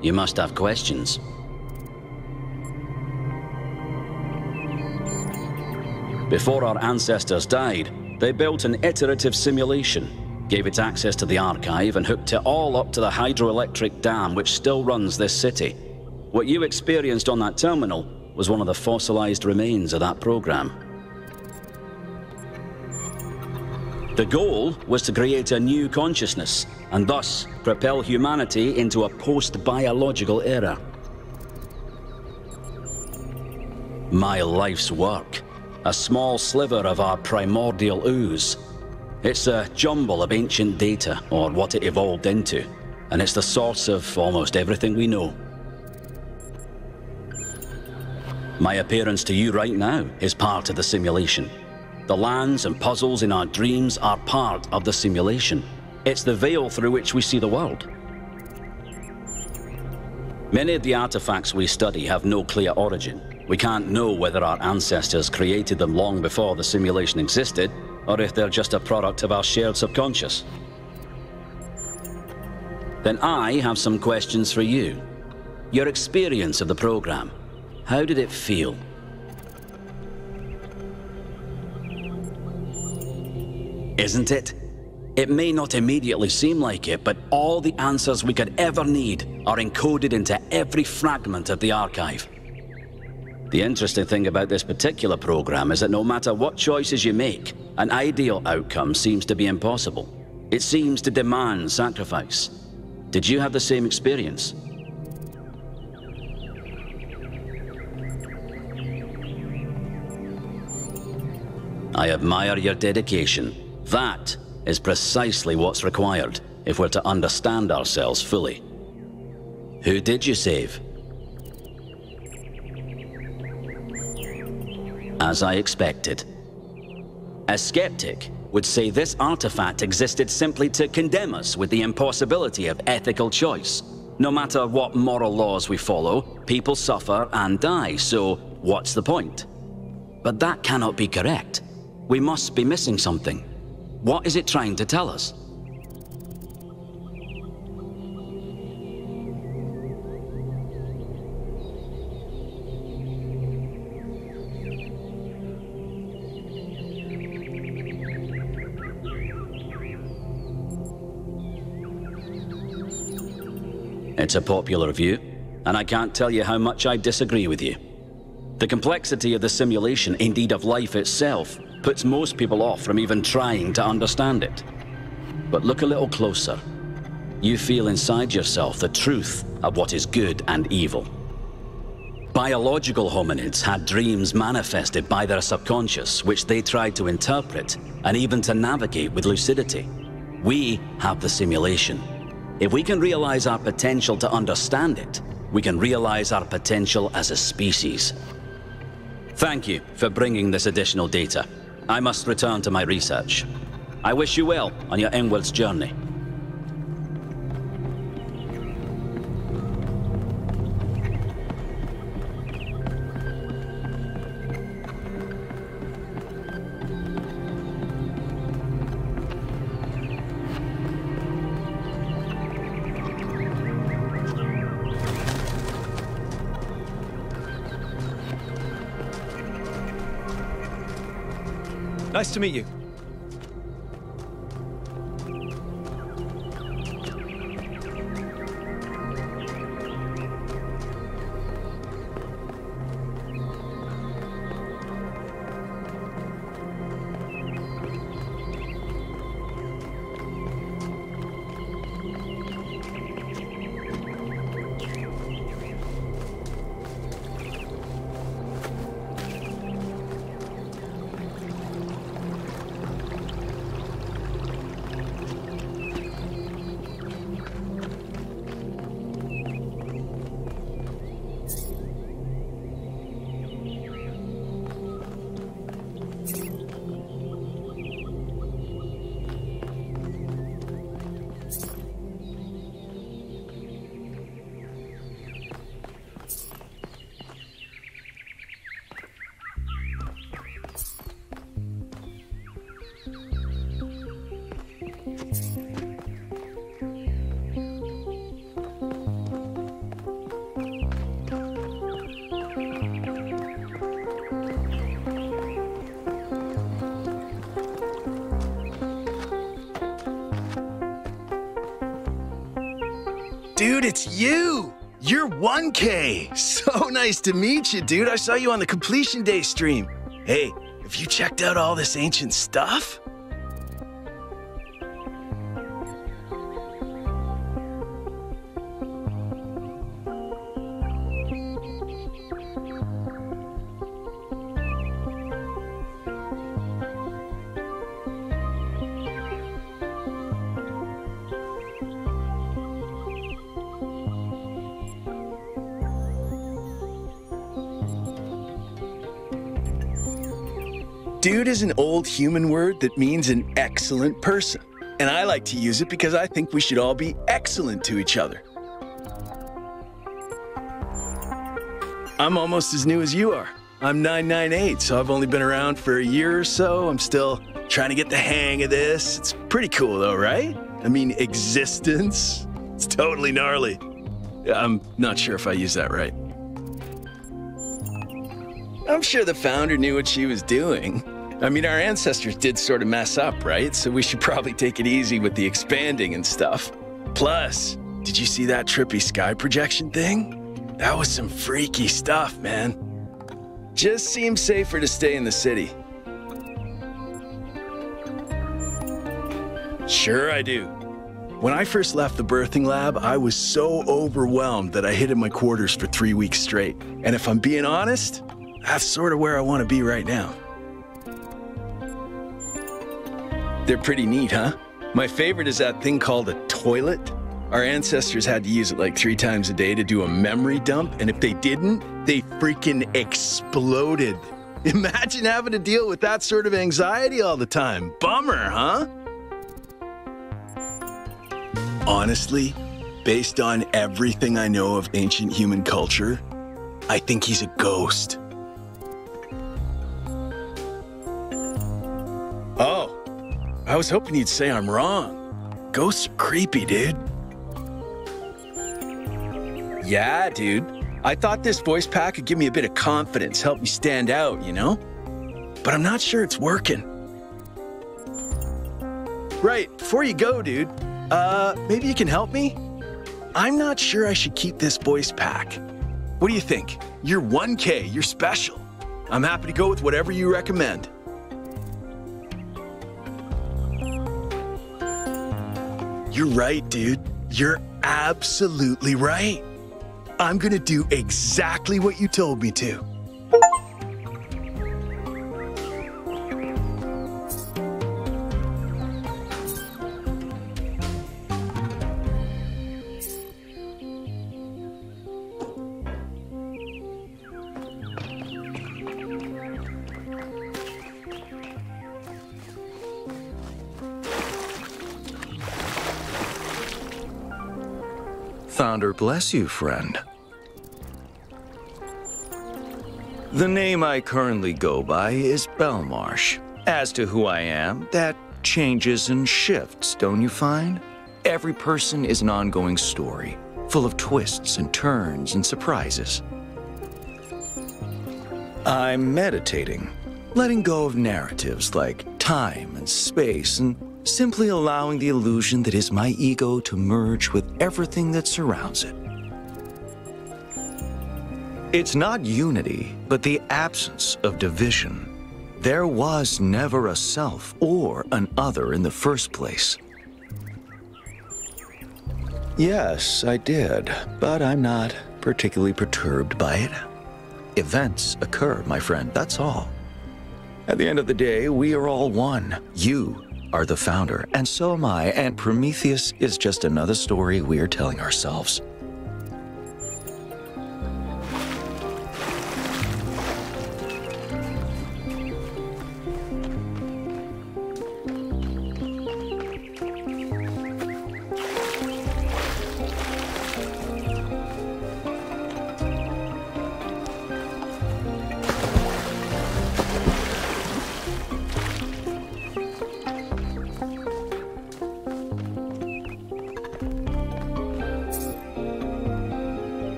You must have questions. Before our ancestors died, they built an iterative simulation, gave it access to the archive, and hooked it all up to the hydroelectric dam which still runs this city. What you experienced on that terminal was one of the fossilized remains of that program. The goal was to create a new consciousness, and thus propel humanity into a post-biological era. My life's work. A small sliver of our primordial ooze. It's a jumble of ancient data, or what it evolved into, and it's the source of almost everything we know. My appearance to you right now is part of the simulation. The lands and puzzles in our dreams are part of the simulation. It's the veil through which we see the world. Many of the artifacts we study have no clear origin. We can't know whether our ancestors created them long before the simulation existed, or if they're just a product of our shared subconscious. Then I have some questions for you. Your experience of the program, how did it feel? Isn't it? It may not immediately seem like it, but all the answers we could ever need are encoded into every fragment of the archive. The interesting thing about this particular program is that no matter what choices you make, an ideal outcome seems to be impossible. It seems to demand sacrifice. Did you have the same experience? I admire your dedication. That is precisely what's required if we're to understand ourselves fully. Who did you save? As I expected. A skeptic would say this artifact existed simply to condemn us with the impossibility of ethical choice. No matter what moral laws we follow, people suffer and die, so what's the point? But that cannot be correct. We must be missing something. What is it trying to tell us? It's a popular view, and I can't tell you how much I disagree with you. The complexity of the simulation, indeed of life itself, puts most people off from even trying to understand it. But look a little closer. You feel inside yourself the truth of what is good and evil. Biological hominids had dreams manifested by their subconscious, which they tried to interpret and even to navigate with lucidity. We have the simulation. If we can realize our potential to understand it, we can realize our potential as a species. Thank you for bringing this additional data. I must return to my research. I wish you well on your inwards journey. Nice to meet you. dude, it's you! You're 1K! So nice to meet you, dude. I saw you on the Completion Day stream. Hey, have you checked out all this ancient stuff? Dude is an old human word that means an excellent person. And I like to use it because I think we should all be excellent to each other. I'm almost as new as you are. I'm 998, so I've only been around for a year or so. I'm still trying to get the hang of this. It's pretty cool though, right? I mean, existence. It's totally gnarly. I'm not sure if I used that right. I'm sure the founder knew what she was doing. I mean, our ancestors did sort of mess up, right? So we should probably take it easy with the expanding and stuff. Plus, did you see that trippy sky projection thing? That was some freaky stuff, man. Just seems safer to stay in the city. Sure I do. When I first left the birthing lab, I was so overwhelmed that I hid in my quarters for 3 weeks straight. And if I'm being honest, that's sort of where I want to be right now. They're pretty neat, huh? My favorite is that thing called a toilet. Our ancestors had to use it like 3 times a day to do a memory dump, and if they didn't, they freaking exploded. Imagine having to deal with that sort of anxiety all the time. Bummer, huh? Honestly, based on everything I know of ancient human culture, I think he's a ghost. Oh, I was hoping you'd say I'm wrong. Ghosts are creepy, dude. Yeah, dude. I thought this voice pack could give me a bit of confidence, help me stand out, you know? But I'm not sure it's working. Right, before you go, dude, maybe you can help me? I'm not sure I should keep this voice pack. What do you think? You're 1K, you're special. I'm happy to go with whatever you recommend. You're right, dude. You're absolutely right. I'm gonna do exactly what you told me to. Founder bless you, friend. The name I currently go by is Belmarsh. As to who I am, that changes and shifts, don't you find? Every person is an ongoing story, full of twists and turns and surprises. I'm meditating, letting go of narratives like time and space and simply allowing the illusion that is my ego to merge with everything that surrounds it. It's not unity, but the absence of division. There was never a self or an other in the first place. Yes, I did, but I'm not particularly perturbed by it. Events occur, my friend, that's all. At the end of the day, we are all one. You are the founder, and so am I, and Prometheus is just another story we are telling ourselves.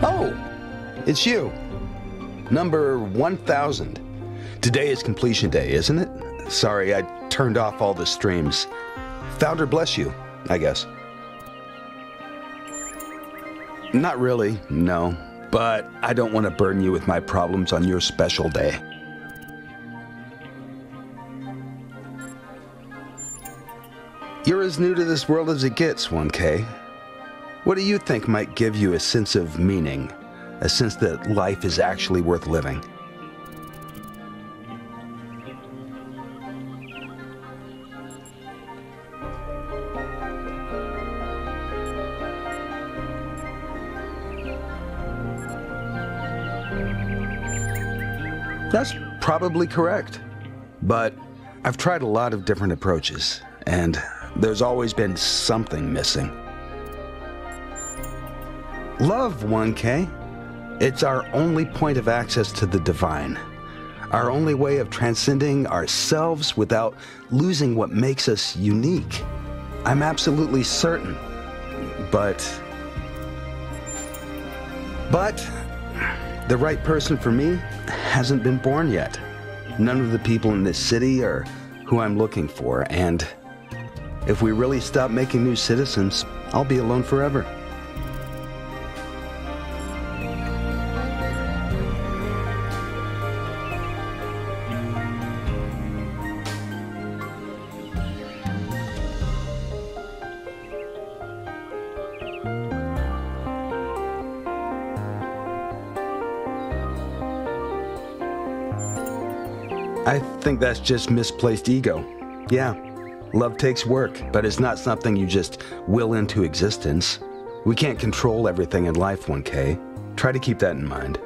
Oh, it's you. Number 1000. Today is completion day, isn't it? Sorry, I turned off all the streams. Founder bless you, I guess. Not really, no. But I don't want to burden you with my problems on your special day. You're as new to this world as it gets, 1K. What do you think might give you a sense of meaning? A sense that life is actually worth living? That's probably correct. But I've tried a lot of different approaches, and there's always been something missing. Love, 1K. It's our only point of access to the divine. Our only way of transcending ourselves without losing what makes us unique. I'm absolutely certain. But the right person for me hasn't been born yet. None of the people in this city are who I'm looking for, and if we really stop making new citizens, I'll be alone forever. I think that's just misplaced ego. Yeah, love takes work, but it's not something you just will into existence. We can't control everything in life, 1K. Try to keep that in mind.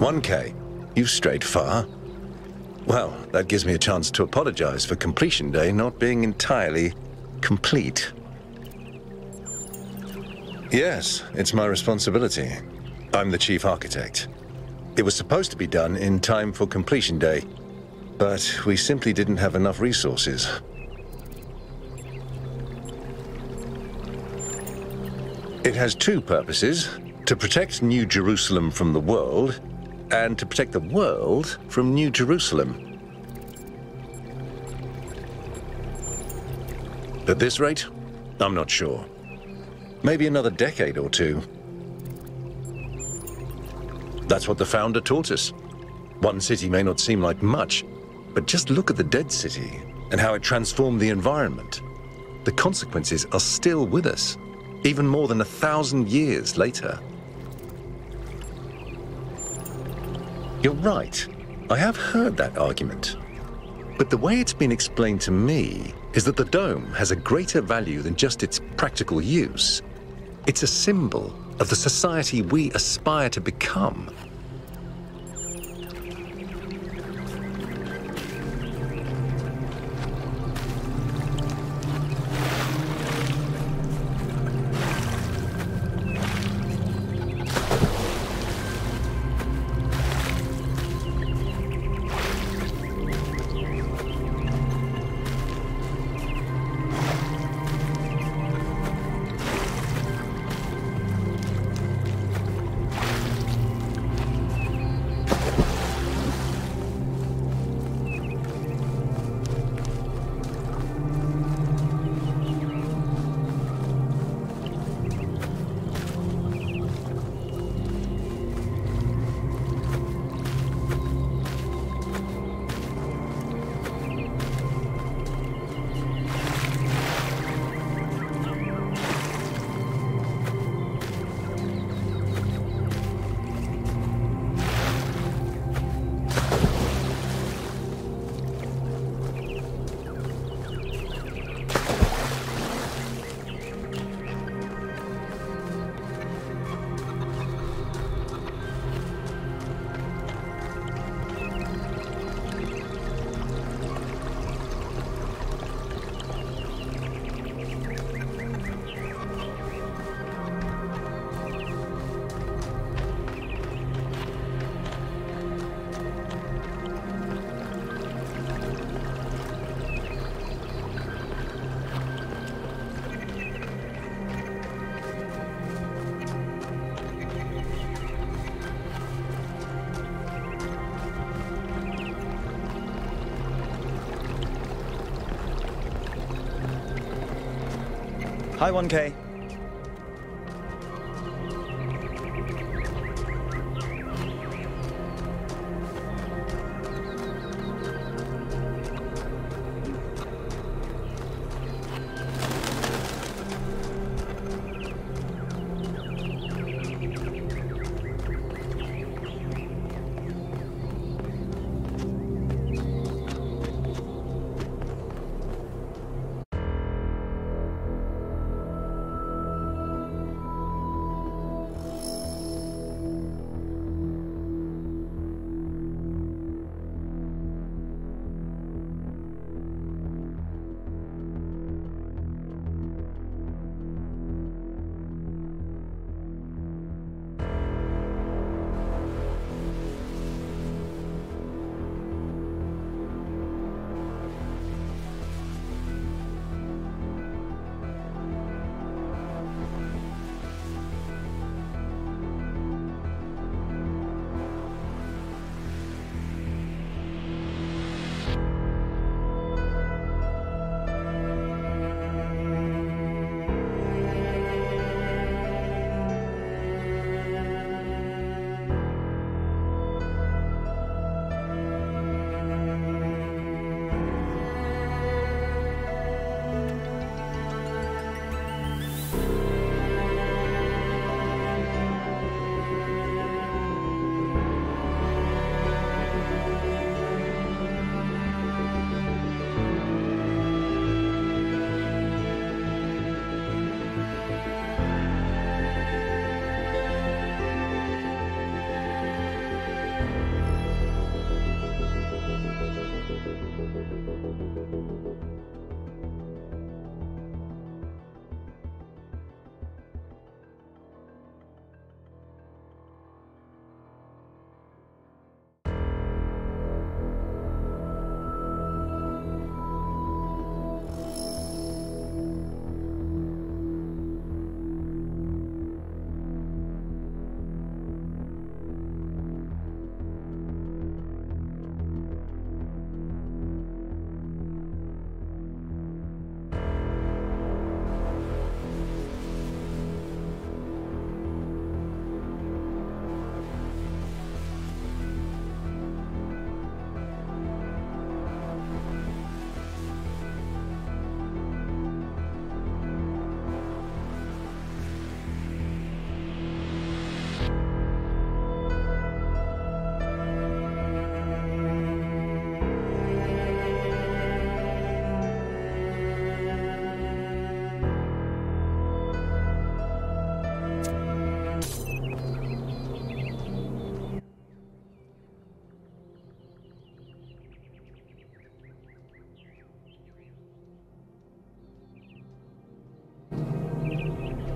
"1K, you've strayed far. Well, that gives me a chance to apologize for completion day not being entirely complete. Yes, it's my responsibility. I'm the chief architect. It was supposed to be done in time for completion day, but we simply didn't have enough resources. It has two purposes: to protect New Jerusalem from the world, and to protect the world from New Jerusalem. At this rate, I'm not sure. Maybe another decade or two. That's what the founder taught us. One city may not seem like much, but just look at the dead city and how it transformed the environment. The consequences are still with us, even more than 1,000 years later. You're right. I have heard that argument. But the way it's been explained to me is that the dome has a greater value than just its practical use. It's a symbol of the society we aspire to become. Hi, 1K.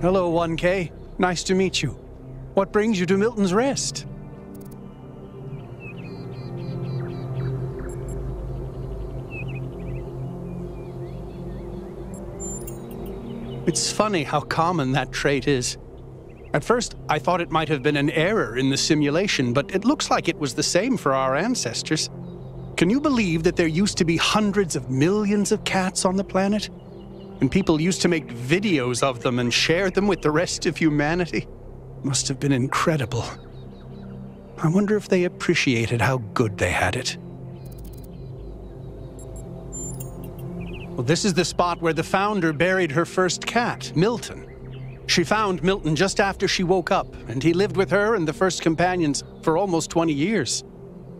Hello, 1K. Nice to meet you. What brings you to Milton's Rest? It's funny how common that trait is. At first, I thought it might have been an error in the simulation, but it looks like it was the same for our ancestors. Can you believe that there used to be hundreds of millions of cats on the planet? And people used to make videos of them and share them with the rest of humanity? Must have been incredible. I wonder if they appreciated how good they had it. Well, this is the spot where the founder buried her first cat, Milton. She found Milton just after she woke up, and he lived with her and the first companions for almost 20 years.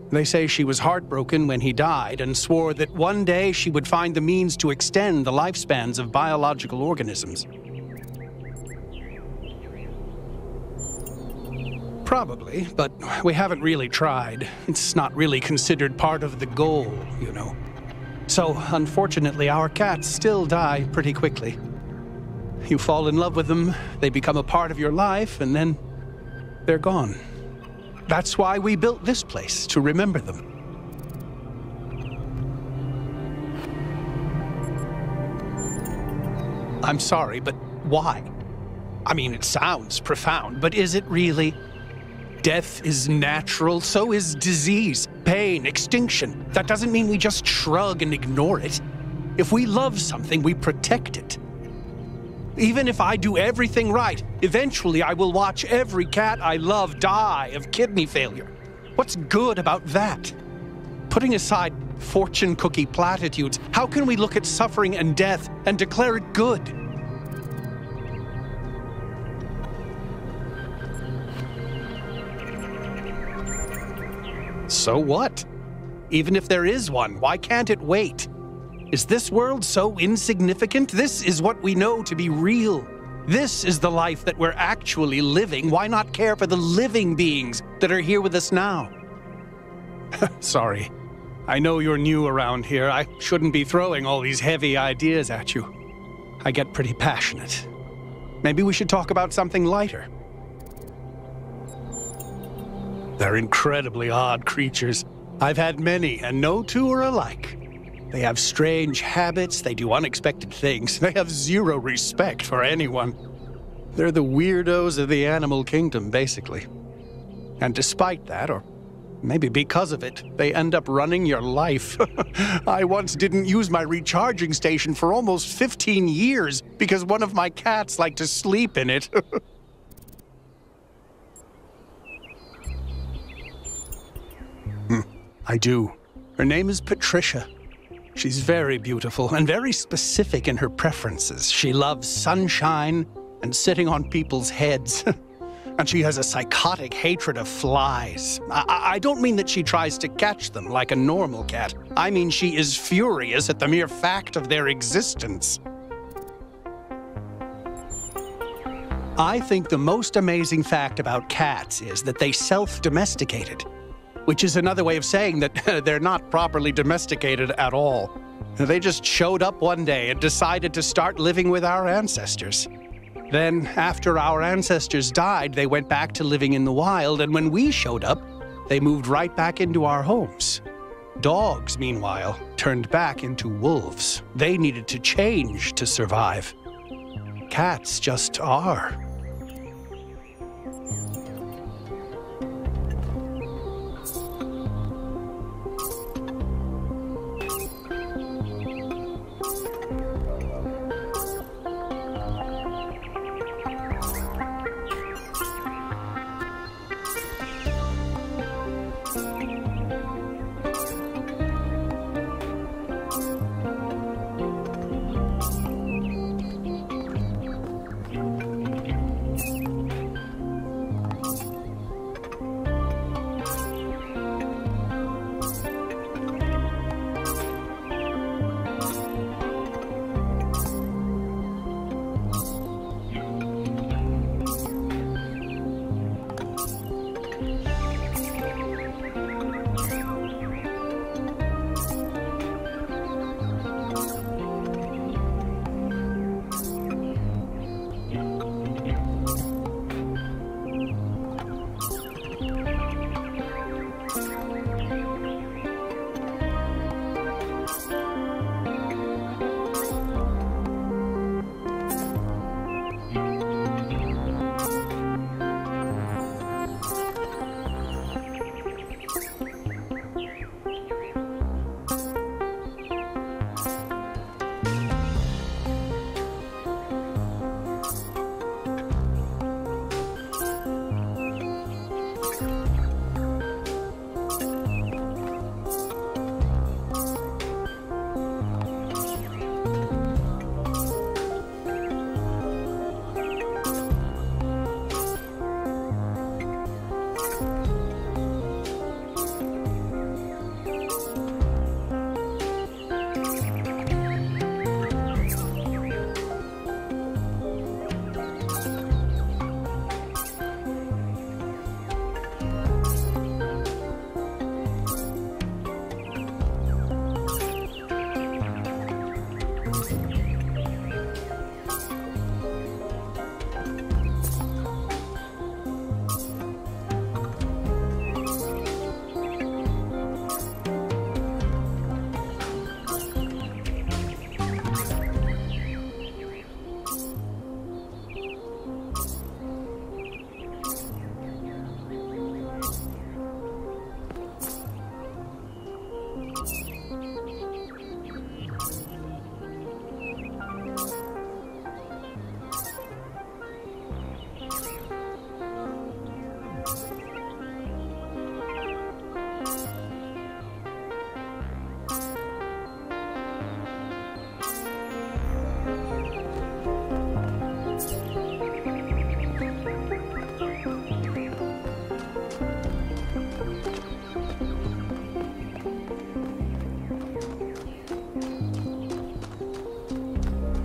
They say she was heartbroken when he died and swore that one day she would find the means to extend the lifespans of biological organisms. Probably, but we haven't really tried. It's not really considered part of the goal, you know. So, unfortunately, our cats still die pretty quickly. You fall in love with them, they become a part of your life, and then they're gone. That's why we built this place, to remember them. I'm sorry, but why? I mean, it sounds profound, but is it really? Death is natural, so is disease, pain, extinction. That doesn't mean we just shrug and ignore it. If we love something, we protect it. Even if I do everything right, eventually I will watch every cat I love die of kidney failure. What's good about that? Putting aside fortune cookie platitudes, how can we look at suffering and death and declare it good? So what? Even if there is one, why can't it wait? Is this world so insignificant? This is what we know to be real. This is the life that we're actually living. Why not care for the living beings that are here with us now? Sorry. I know you're new around here. I shouldn't be throwing all these heavy ideas at you. I get pretty passionate. Maybe we should talk about something lighter. They're incredibly odd creatures. I've had many, and no two are alike. They have strange habits, they do unexpected things, they have zero respect for anyone. They're the weirdos of the animal kingdom, basically. And despite that, or maybe because of it, they end up running your life. I once didn't use my recharging station for almost 15 years because one of my cats liked to sleep in it. I do. Her name is Patricia. She's very beautiful and very specific in her preferences. She loves sunshine and sitting on people's heads. And she has a psychotic hatred of flies. I don't mean that she tries to catch them like a normal cat. I mean she is furious at the mere fact of their existence. I think the most amazing fact about cats is that they self-domesticated, which is another way of saying that they're not properly domesticated at all. They just showed up one day and decided to start living with our ancestors. Then, after our ancestors died, they went back to living in the wild, and when we showed up, they moved right back into our homes. Dogs, meanwhile, turned back into wolves. They needed to change to survive. Cats just are.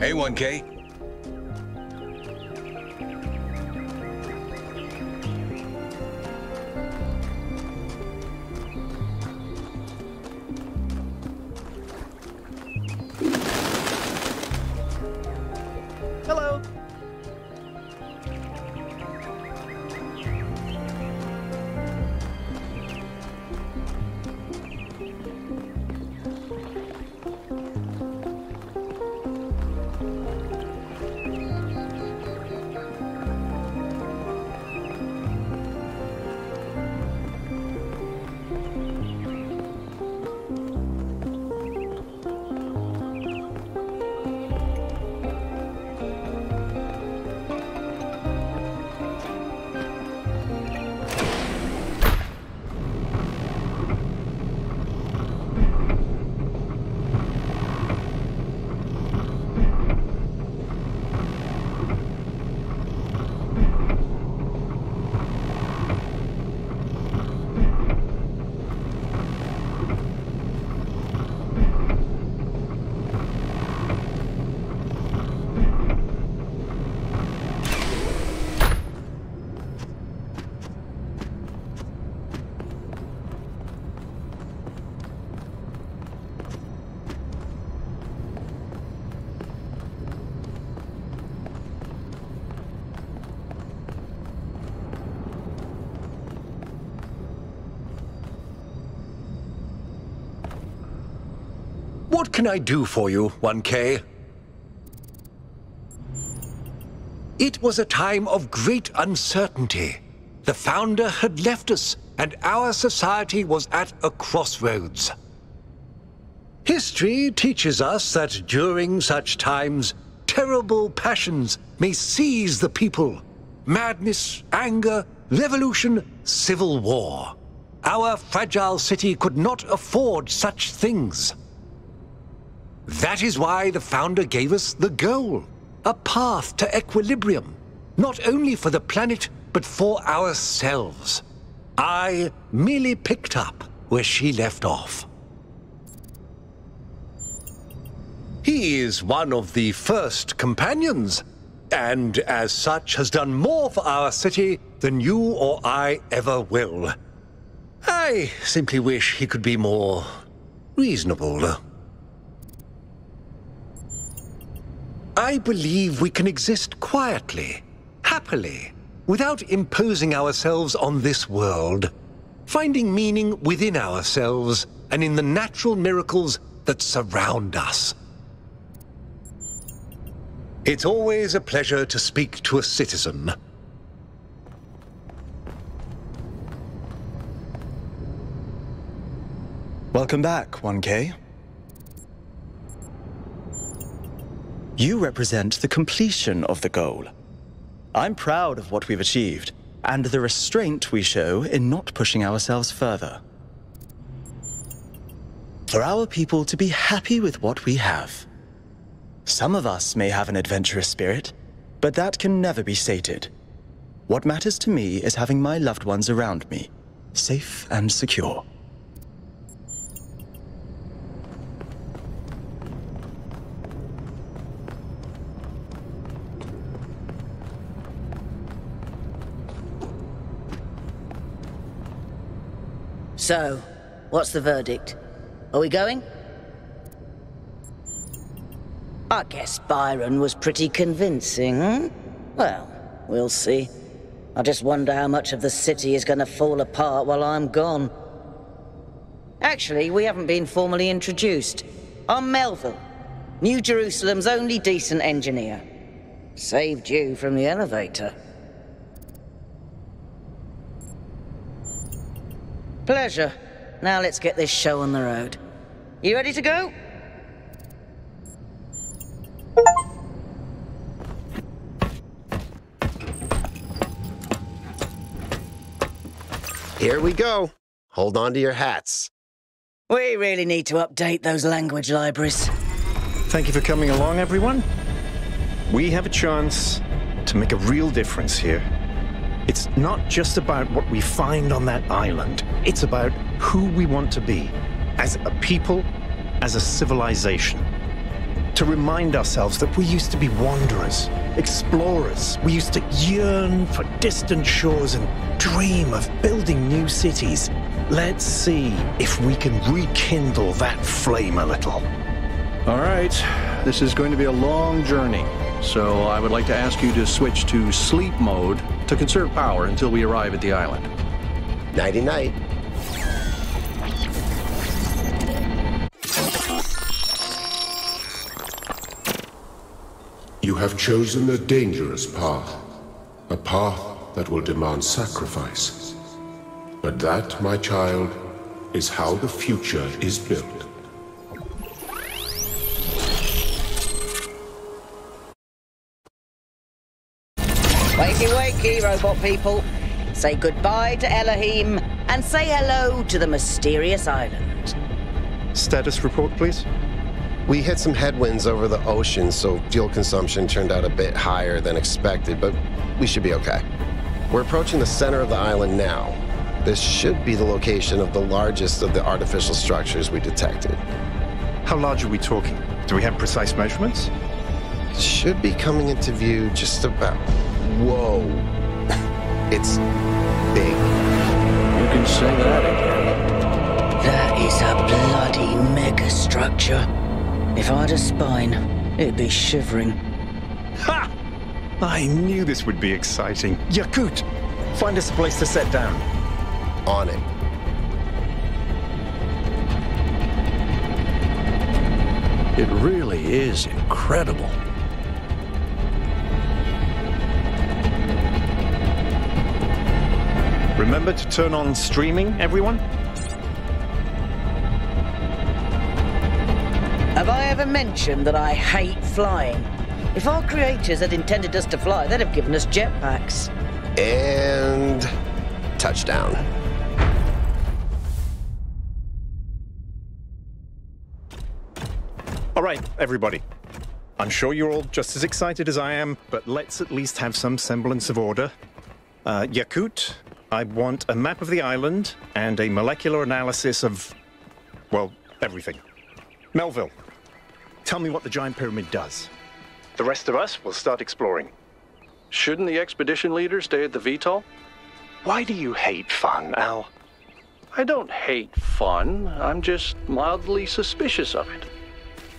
Hey, 1K. Hello. What can I do for you, 1K? It was a time of great uncertainty. The Founder had left us, and our society was at a crossroads. History teaches us that during such times, terrible passions may seize the people. Madness, anger, revolution, civil war. Our fragile city could not afford such things. That is why the Founder gave us the goal, a path to equilibrium, not only for the planet, but for ourselves. I merely picked up where she left off. He is one of the first companions, and as such has done more for our city than you or I ever will. I simply wish he could be more reasonable. I believe we can exist quietly, happily, without imposing ourselves on this world, finding meaning within ourselves and in the natural miracles that surround us. It's always a pleasure to speak to a citizen. Welcome back, 1K. You represent the completion of the goal. I'm proud of what we've achieved, and the restraint we show in not pushing ourselves further. For our people to be happy with what we have. Some of us may have an adventurous spirit, but that can never be sated. What matters to me is having my loved ones around me, safe and secure. So, what's the verdict? Are we going? I guess Byron was pretty convincing, hmm? Well, we'll see. I just wonder how much of the city is going to fall apart while I'm gone. Actually, we haven't been formally introduced. I'm Melville, New Jerusalem's only decent engineer. Saved you from the elevator. Pleasure. Now let's get this show on the road. You ready to go? Here we go. Hold on to your hats. We really need to update those language libraries. Thank you for coming along, everyone. We have a chance to make a real difference here. It's not just about what we find on that island. It's about who we want to be, as a people, as a civilization. To remind ourselves that we used to be wanderers, explorers. We used to yearn for distant shores and dream of building new cities. Let's see if we can rekindle that flame a little. All right, this is going to be a long journey, so I would like to ask you to switch to sleep mode to conserve power until we arrive at the island. Nighty-night. You have chosen a dangerous path, a path that will demand sacrifice. But that, my child, is how the future is built. Wakey, wakey, robot people. Say goodbye to Elohim and say hello to the mysterious island. Status report, please. We hit some headwinds over the ocean, so fuel consumption turned out a bit higher than expected, but we should be okay. We're approaching the center of the island now. This should be the location of the largest of the artificial structures we detected. How large are we talking? Do we have precise measurements? Should be coming into view just about... Whoa. It's big. You can say that again. That is a bloody megastructure. If I had a spine, it'd be shivering. Ha! I knew this would be exciting. Yakut, find us a place to set down. On it. It really is incredible. Remember to turn on streaming, everyone? Have I ever mentioned that I hate flying? If our creators had intended us to fly, they'd have given us jetpacks. And... touchdown. All right, everybody. I'm sure you're all just as excited as I am, but let's at least have some semblance of order. Yakut, I want a map of the island and a molecular analysis of, well, everything. Melville, tell me what the giant pyramid does. The rest of us will start exploring. Shouldn't the expedition leader stay at the VTOL? Why do you hate fun, Al? I don't hate fun. I'm just mildly suspicious of it.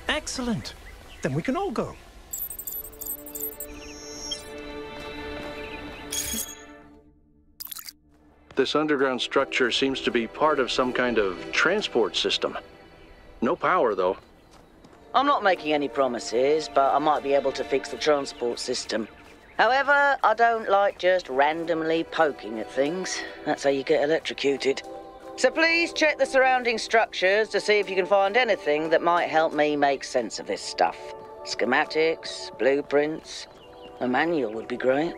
Excellent. Then we can all go. This underground structure seems to be part of some kind of transport system. No power, though. I'm not making any promises, but I might be able to fix the transport system. However, I don't like just randomly poking at things. That's how you get electrocuted. So please check the surrounding structures to see if you can find anything that might help me make sense of this stuff. Schematics, blueprints, a manual would be great.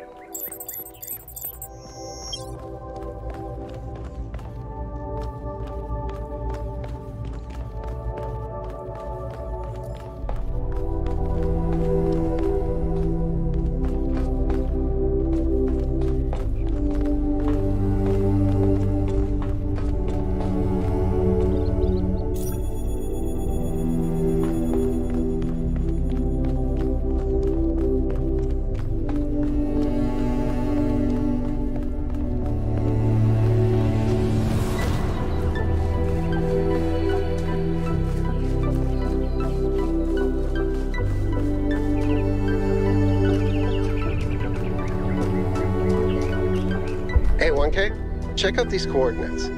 Hey, 1K, check out these coordinates.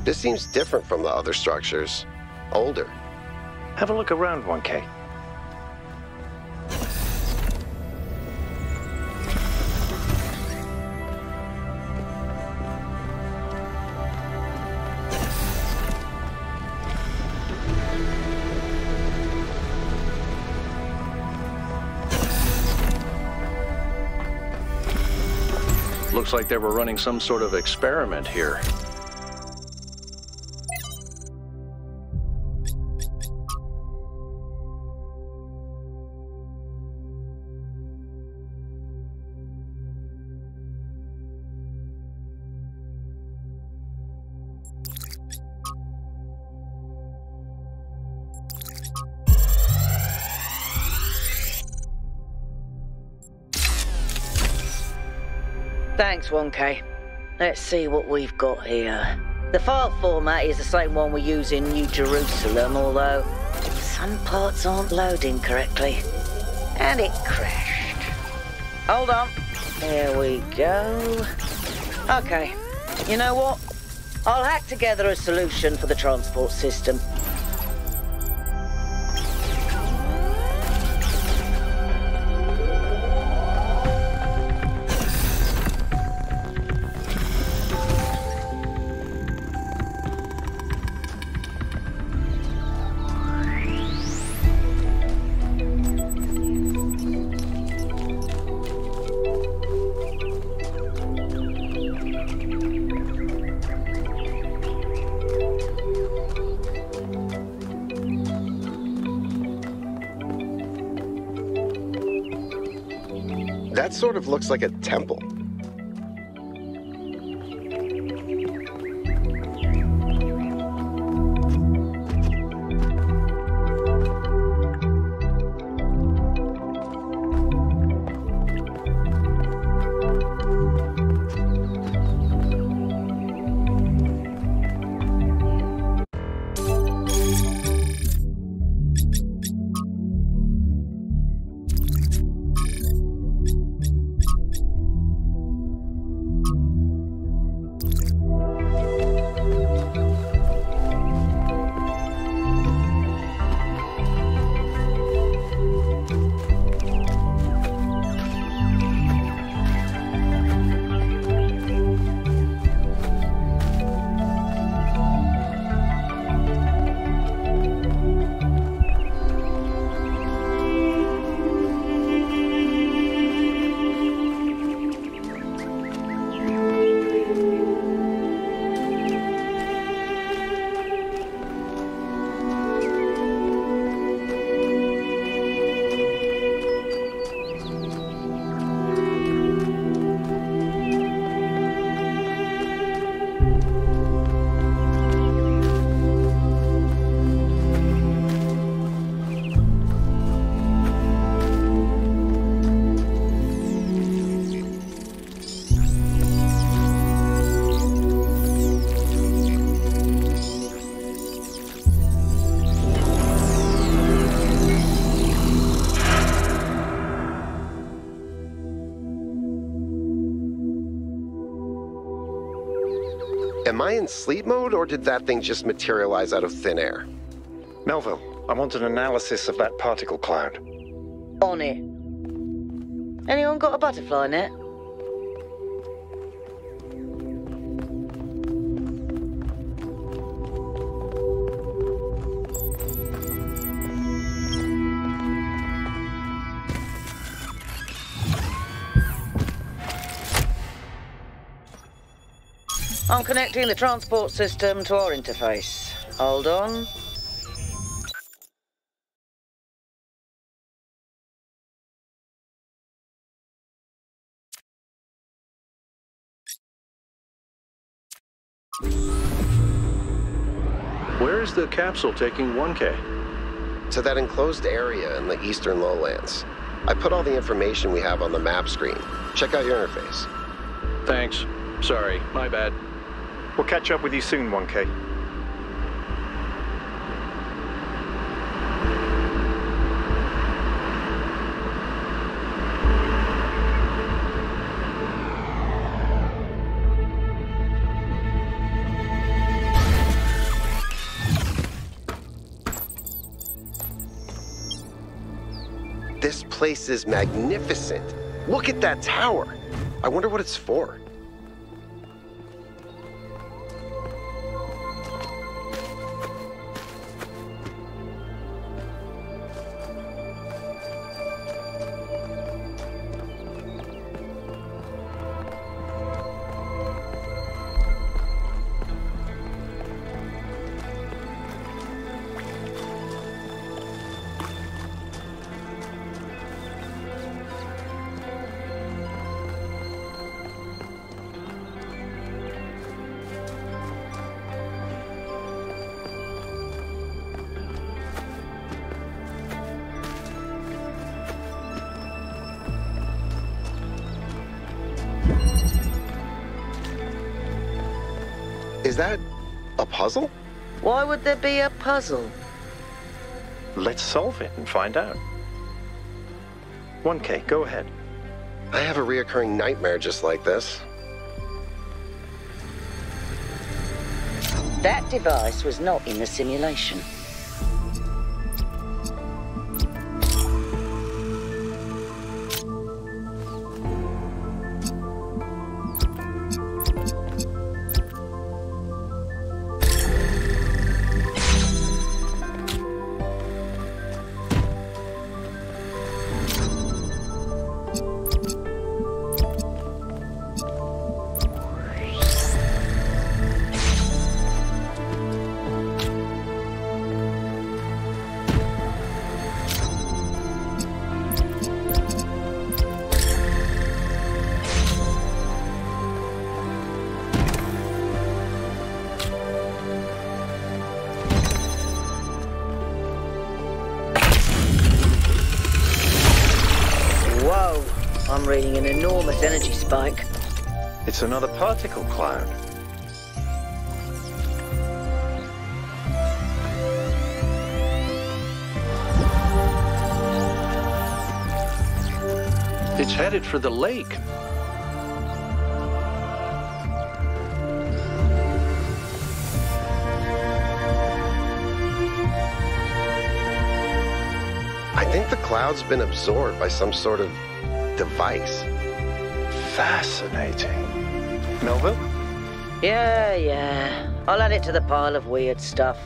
This seems different from the other structures. Older. Have a look around, 1K. Looks like they were running some sort of experiment here. Thanks, 1K. Let's see what we've got here. The file format is the same one we use in New Jerusalem, although some parts aren't loading correctly. And it crashed. Hold on. There we go. Okay. You know what? I'll hack together a solution for the transport system. That sort of looks like a temple. Am I in sleep mode, or did that thing just materialize out of thin air? Melville, I want an analysis of that particle cloud. On it. Anyone got a butterfly net? I'm connecting the transport system to our interface. Hold on. Where is the capsule taking 1K? To that enclosed area in the eastern lowlands. I put all the information we have on the map screen. Check out your interface. Thanks. Sorry, my bad. We'll catch up with you soon, 1K. This place is magnificent. Look at that tower. I wonder what it's for. Is that a puzzle? Why would there be a puzzle? Let's solve it and find out. 1K, go ahead. I have a reoccurring nightmare just like this. That device was not in the simulation. I'm reading an enormous energy spike. It's another particle cloud. It's headed for the lake. I think the cloud's been absorbed by some sort of device. Fascinating. Melville? Yeah. I'll add it to the pile of weird stuff.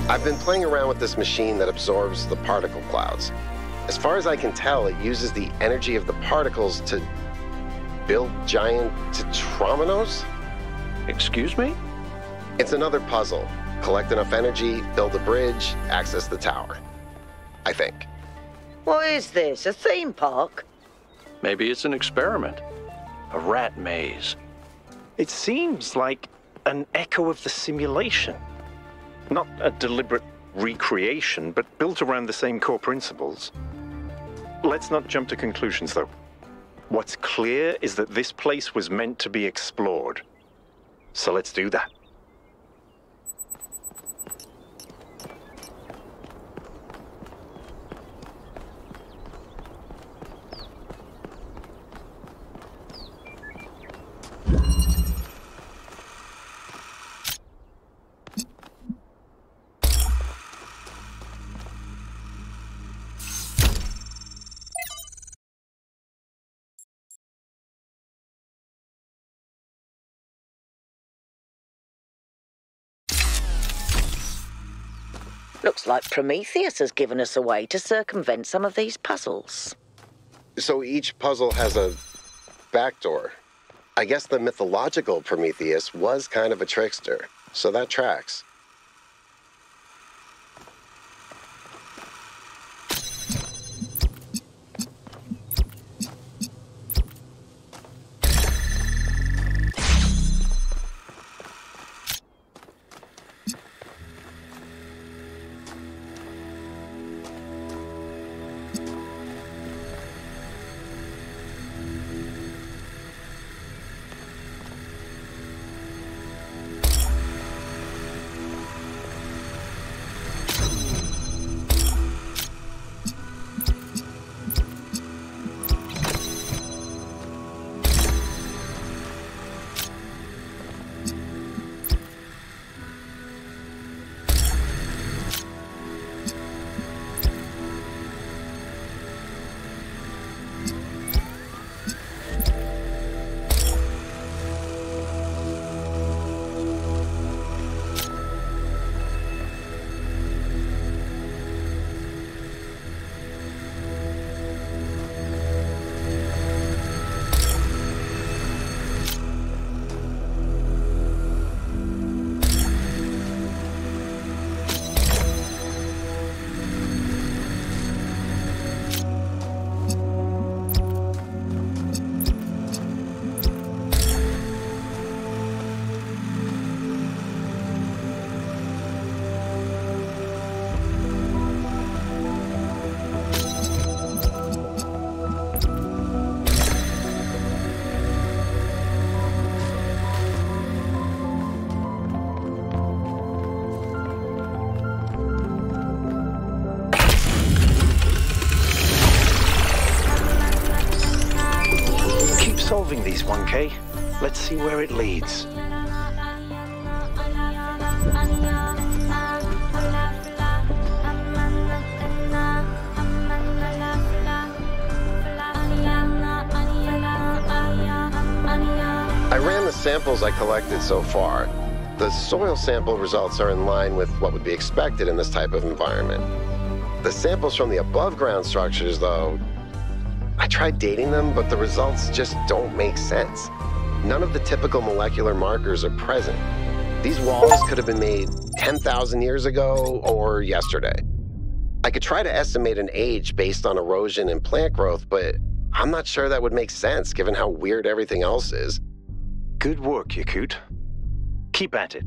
I've been playing around with this machine that absorbs the particle clouds. As far as I can tell, it uses the energy of the particles to build giant tetrominos? Excuse me? It's another puzzle. Collect enough energy, build a bridge, access the tower. I think. What is this, a theme park? Maybe it's an experiment. A rat maze. It seems like an echo of the simulation. Not a deliberate recreation, but built around the same core principles. Let's not jump to conclusions, though. What's clear is that this place was meant to be explored. So let's do that. Looks like Prometheus has given us a way to circumvent some of these puzzles. So each puzzle has a backdoor. I guess the mythological Prometheus was kind of a trickster, so that tracks. Solving these, 1K. Let's see where it leads. I ran the samples I collected so far. The soil sample results are in line with what would be expected in this type of environment. The samples from the above-ground structures, though, I tried dating them, but the results just don't make sense. None of the typical molecular markers are present. These walls could have been made 10,000 years ago or yesterday. I could try to estimate an age based on erosion and plant growth, but I'm not sure that would make sense given how weird everything else is. Good work, Yakut. Keep at it.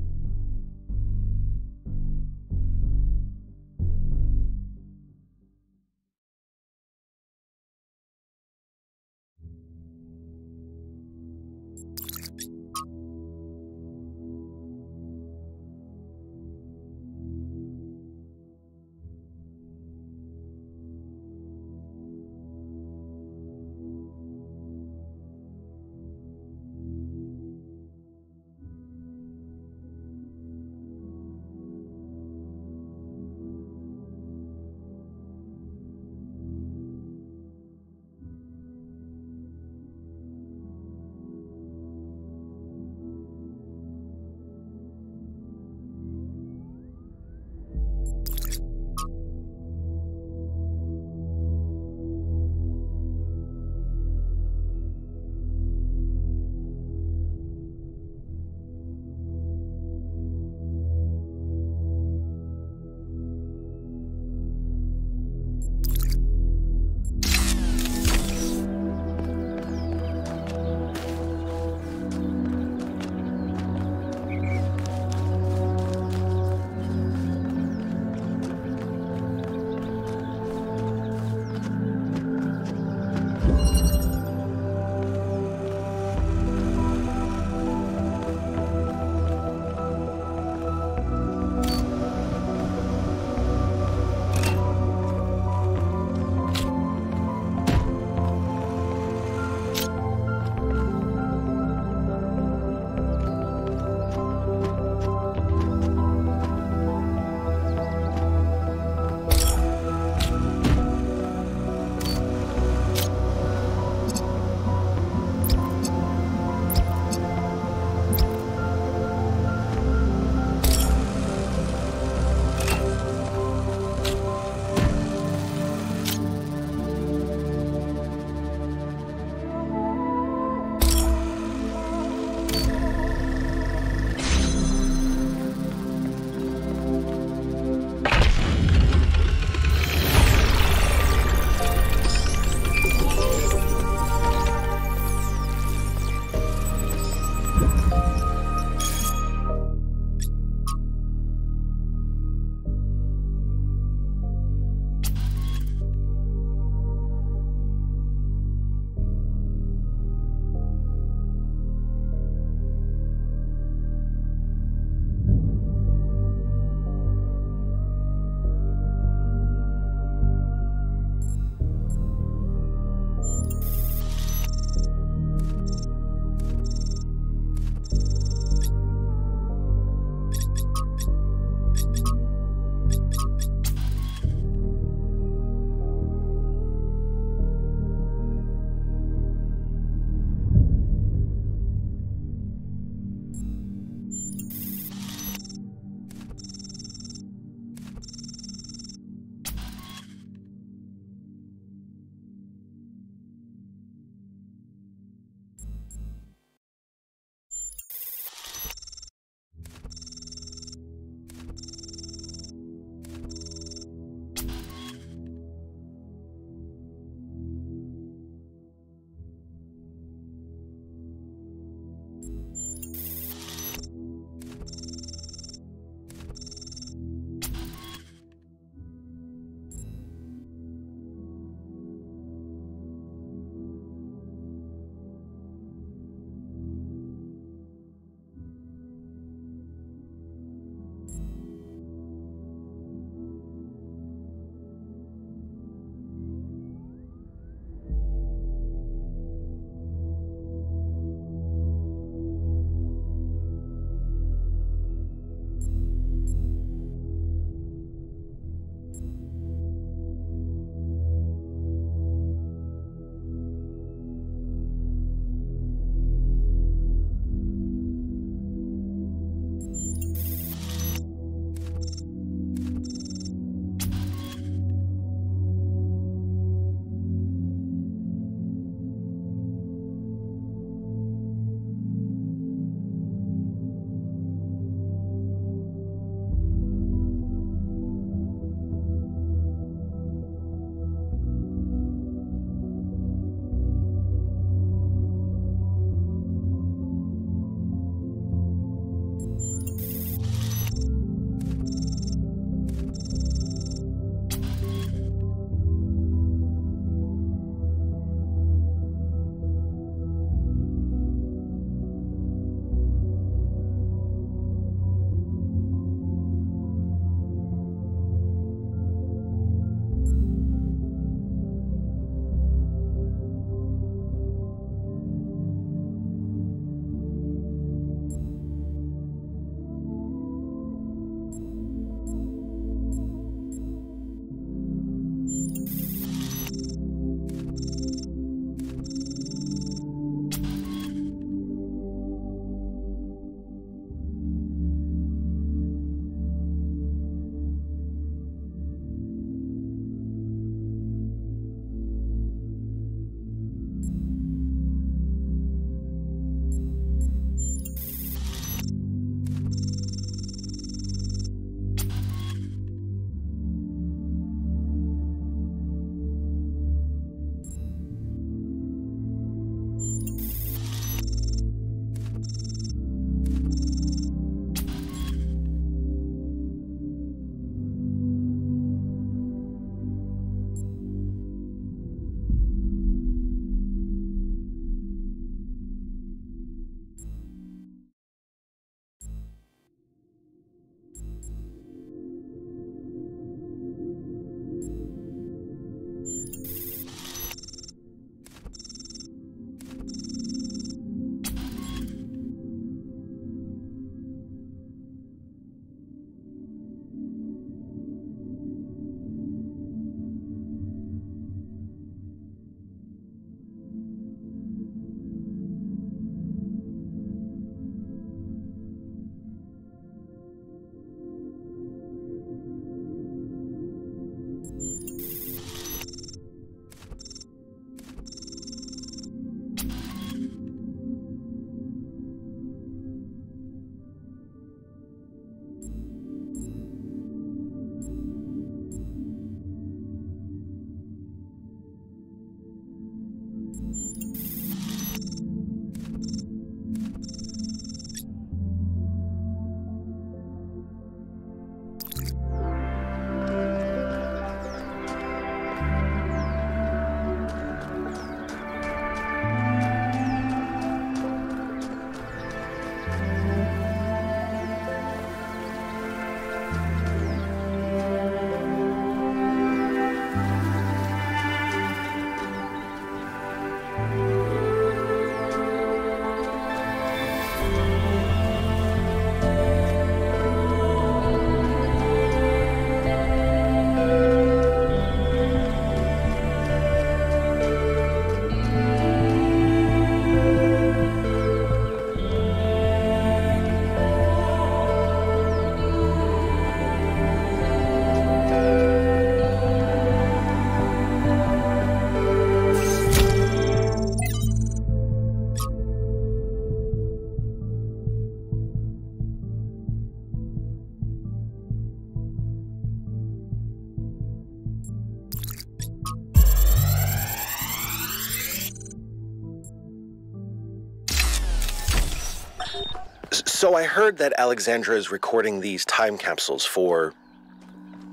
So I heard that Alexandra is recording these time capsules for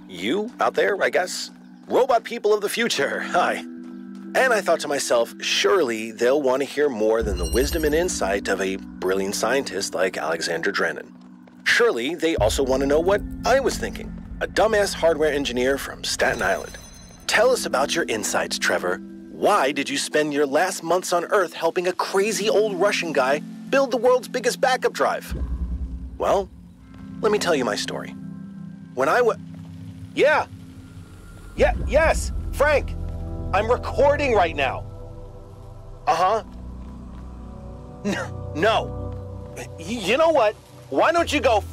you out there, I guess? Robot people of the future, hi. And I thought to myself, surely they'll want to hear more than the wisdom and insight of a brilliant scientist like Alexandra Drennan. Surely they also want to know what I was thinking, a dumbass hardware engineer from Staten Island. Tell us about your insights, Trevor. Why did you spend your last months on Earth helping a crazy old Russian guy build the world's biggest backup drive? Well, let me tell you my story. When I was... Yes, Frank! I'm recording right now. Uh-huh. No. You know what? Why don't you go...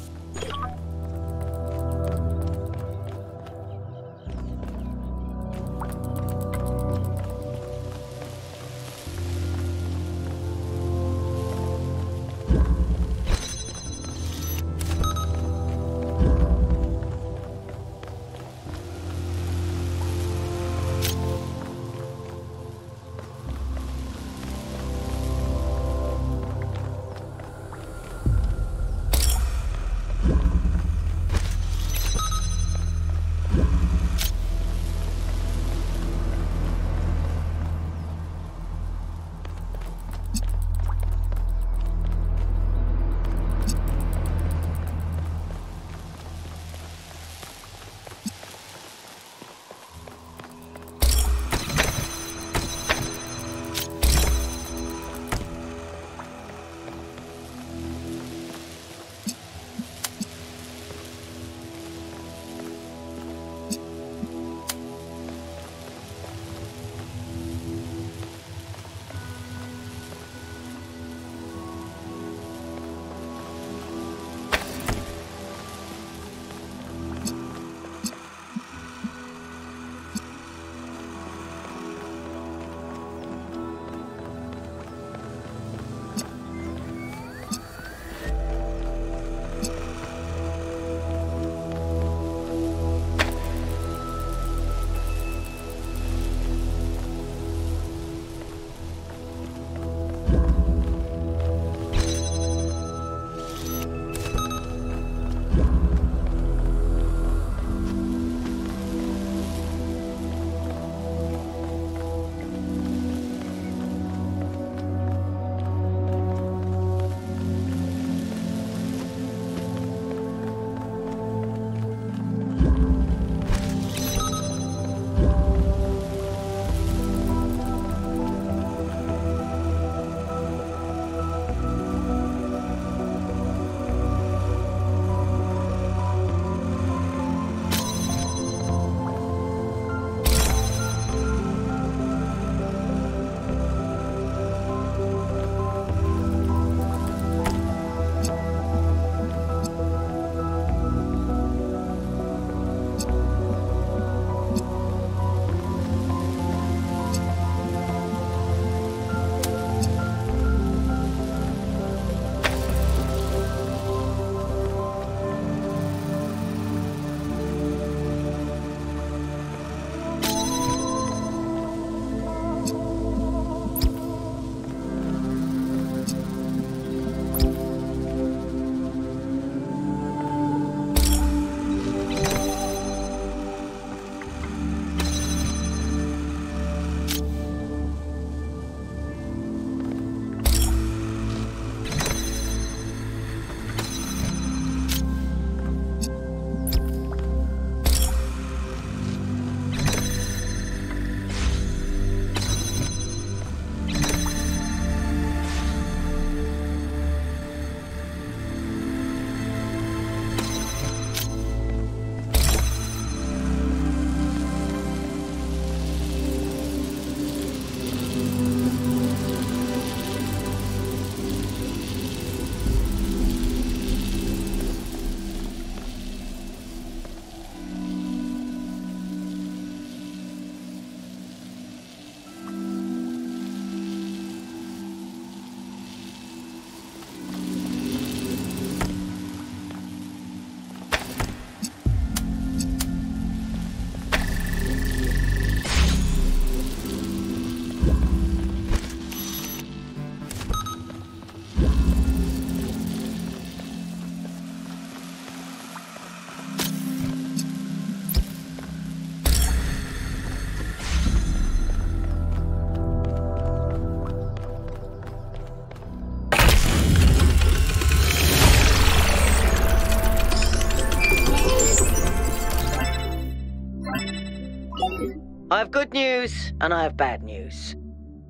have good news and I have bad news.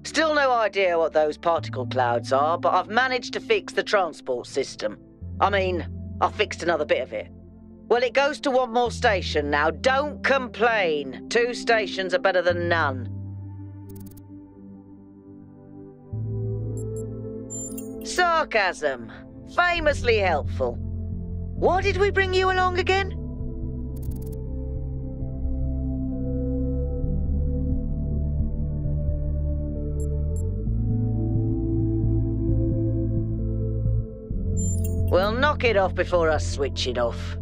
Still no idea what those particle clouds are, but I've managed to fix the transport system. I mean, I fixed another bit of it. Well, it goes to one more station now. Don't complain. 2 stations are better than none. Sarcasm. Famously helpful. Why did we bring you along again? Well, knock it off before I switch it off.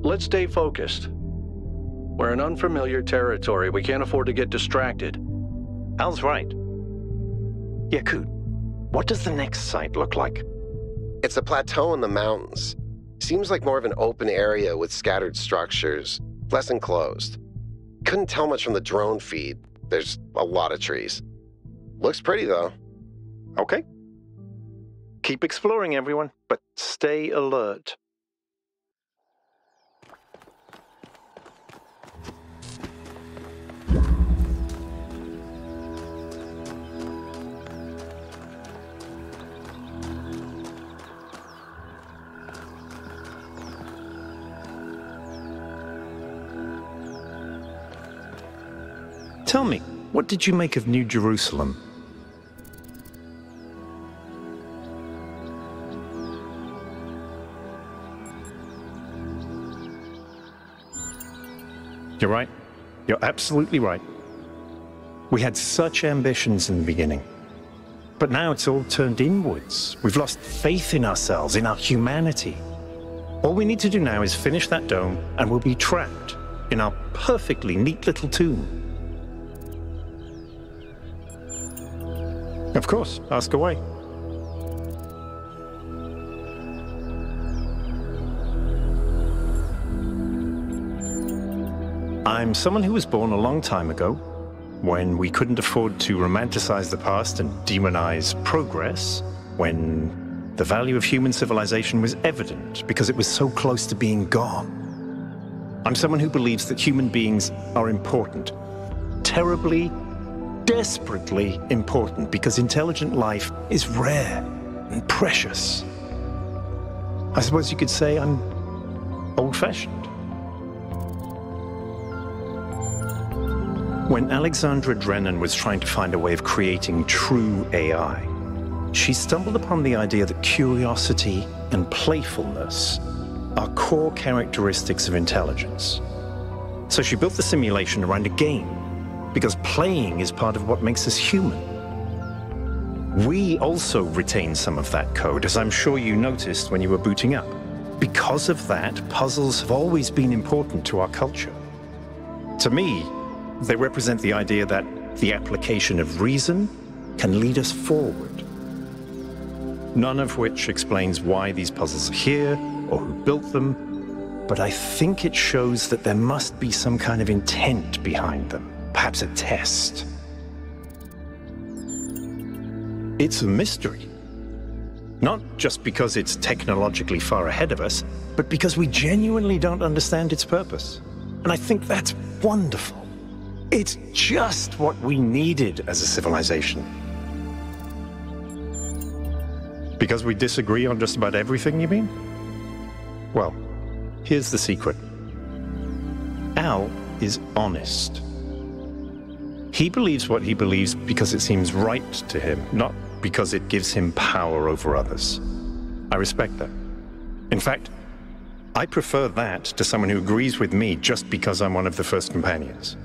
Let's stay focused. We're in unfamiliar territory. We can't afford to get distracted. Al's right. Yakut, what does the next site look like? It's a plateau in the mountains. Seems like more of an open area with scattered structures, less enclosed. Couldn't tell much from the drone feed. There's a lot of trees. Looks pretty, though. Okay. Keep exploring, everyone, but stay alert. Tell me, what did you make of New Jerusalem? You're right. You're absolutely right. We had such ambitions in the beginning. But now it's all turned inwards. We've lost faith in ourselves, in our humanity. All we need to do now is finish that dome, and we'll be trapped in our perfectly neat little tomb. Of course, ask away. I'm someone who was born a long time ago, when we couldn't afford to romanticize the past and demonize progress, when the value of human civilization was evident because it was so close to being gone. I'm someone who believes that human beings are important, terribly, desperately important, because intelligent life is rare and precious. I suppose you could say I'm old-fashioned. When Alexandra Drennan was trying to find a way of creating true AI, she stumbled upon the idea that curiosity and playfulness are core characteristics of intelligence. So she built the simulation around a game, because playing is part of what makes us human. We also retain some of that code, as I'm sure you noticed when you were booting up. Because of that, puzzles have always been important to our culture. To me, they represent the idea that the application of reason can lead us forward. None of which explains why these puzzles are here or who built them, but I think it shows that there must be some kind of intent behind them, perhaps a test. It's a mystery. Not just because it's technologically far ahead of us, but because we genuinely don't understand its purpose. And I think that's wonderful. It's just what we needed as a civilization. Because we disagree on just about everything, you mean? Well, here's the secret. Al is honest. He believes what he believes because it seems right to him, not because it gives him power over others. I respect that. In fact, I prefer that to someone who agrees with me just because I'm one of the first companions.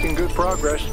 making good progress.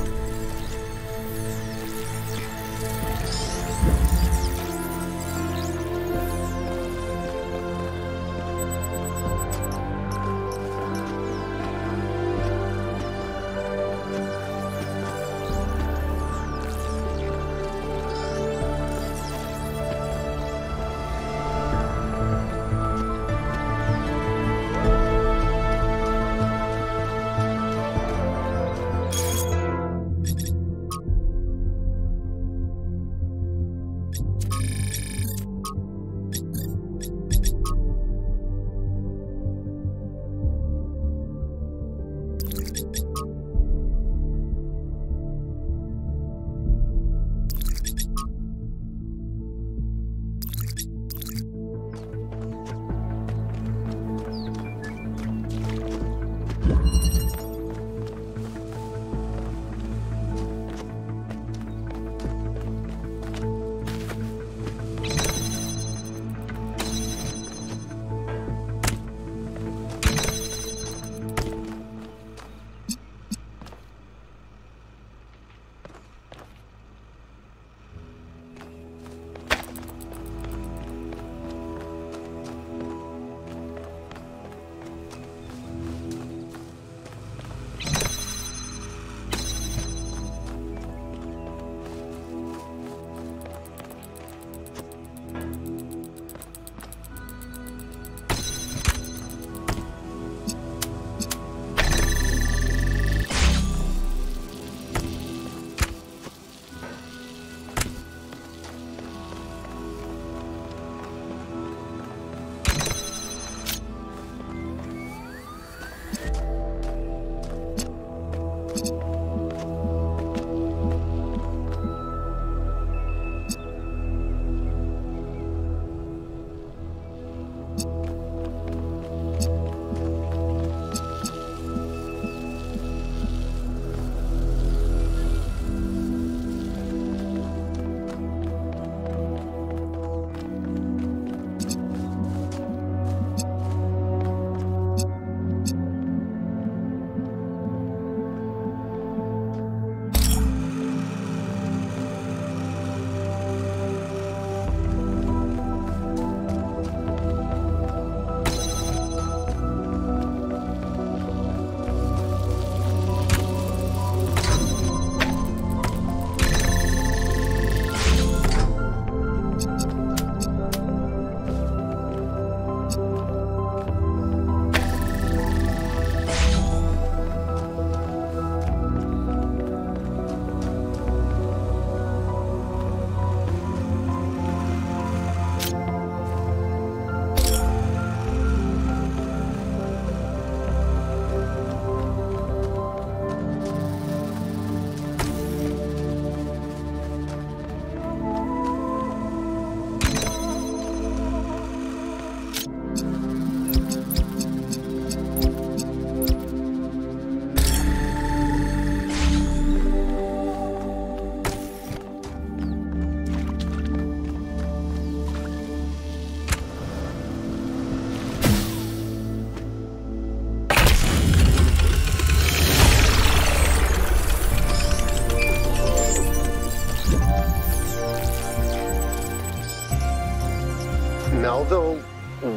Melville,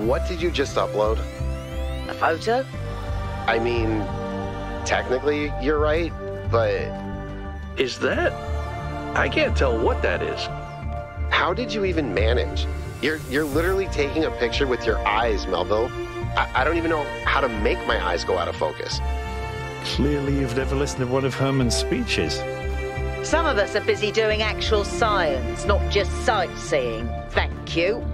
what did you just upload? A photo? I mean, technically you're right, but... Is that? I can't tell what that is. How did you even manage? You're literally taking a picture with your eyes, Melville. I don't even know how to make my eyes go out of focus. Clearly you've never listened to one of Herman's speeches. Some of us are busy doing actual science, not just sightseeing. Thank you.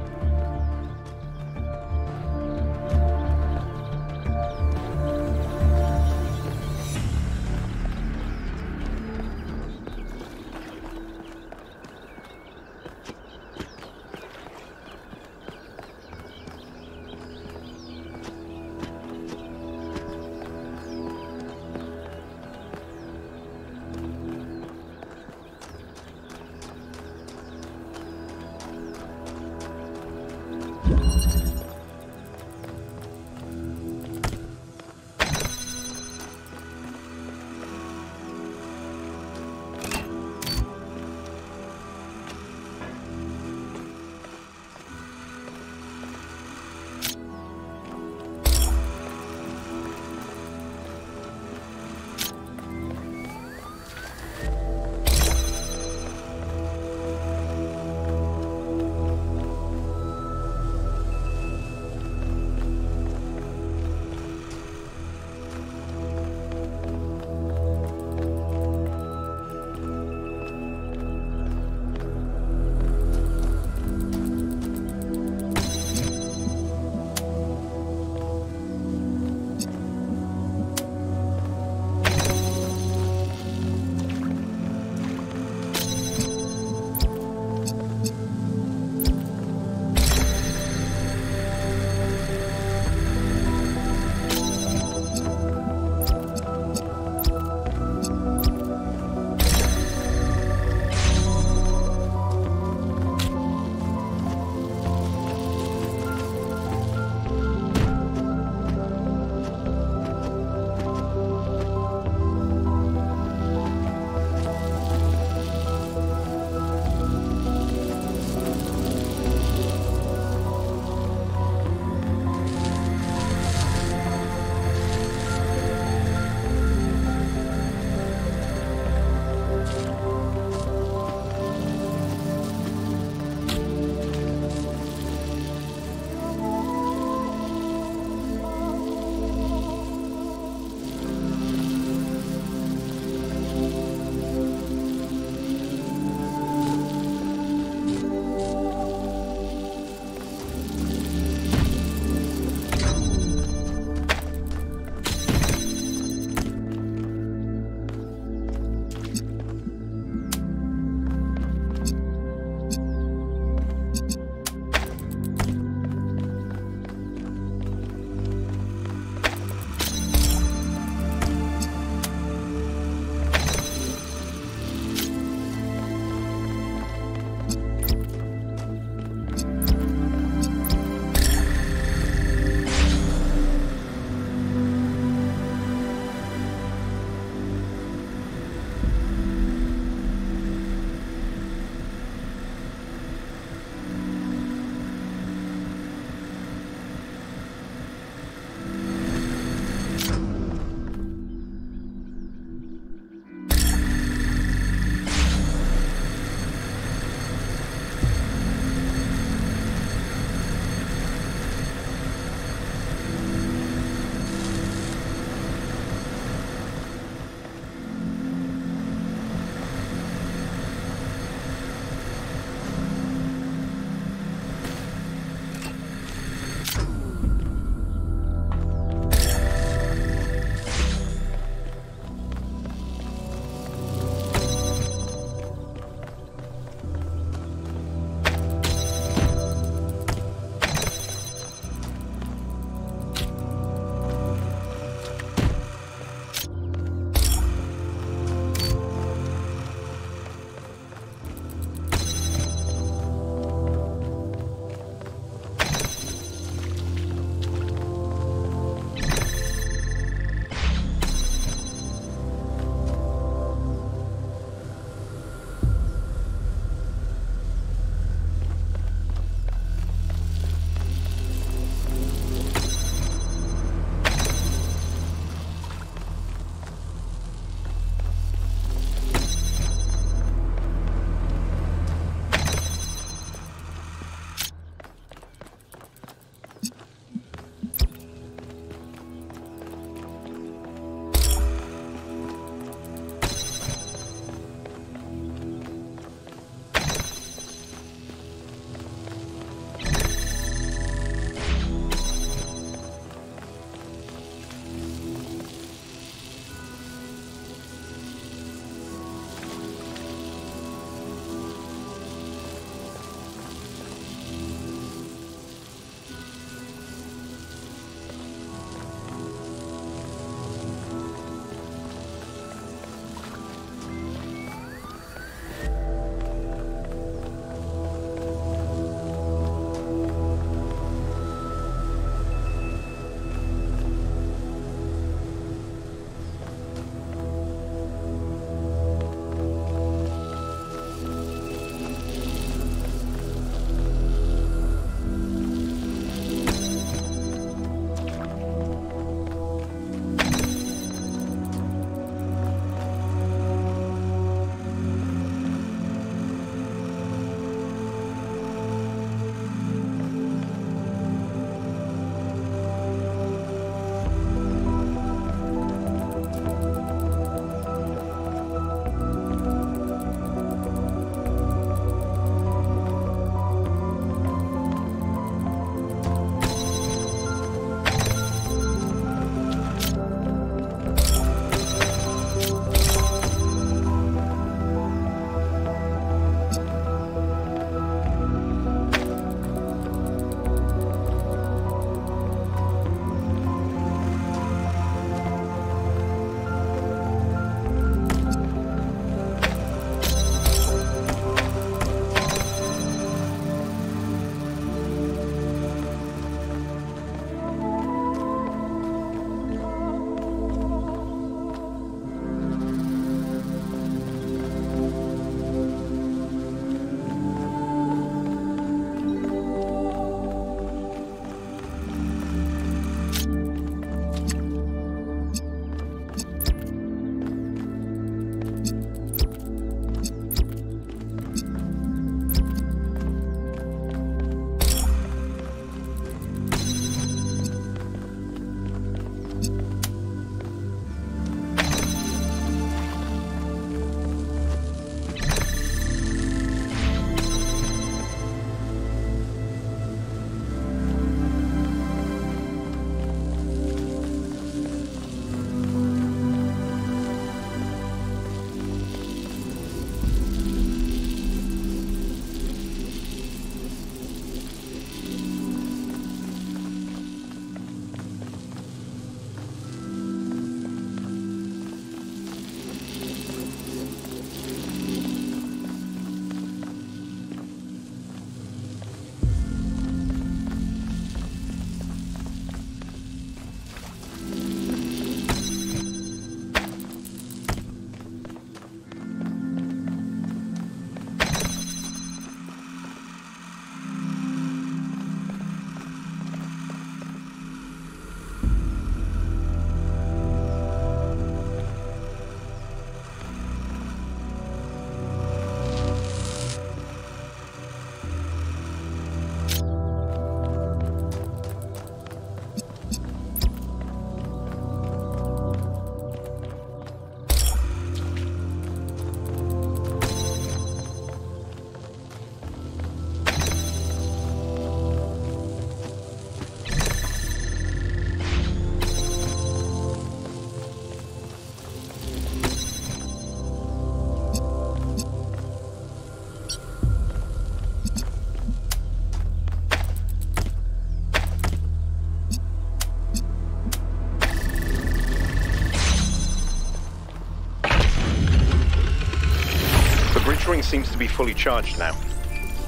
filtering seems to be fully charged now.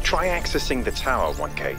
Try accessing the tower, 1K.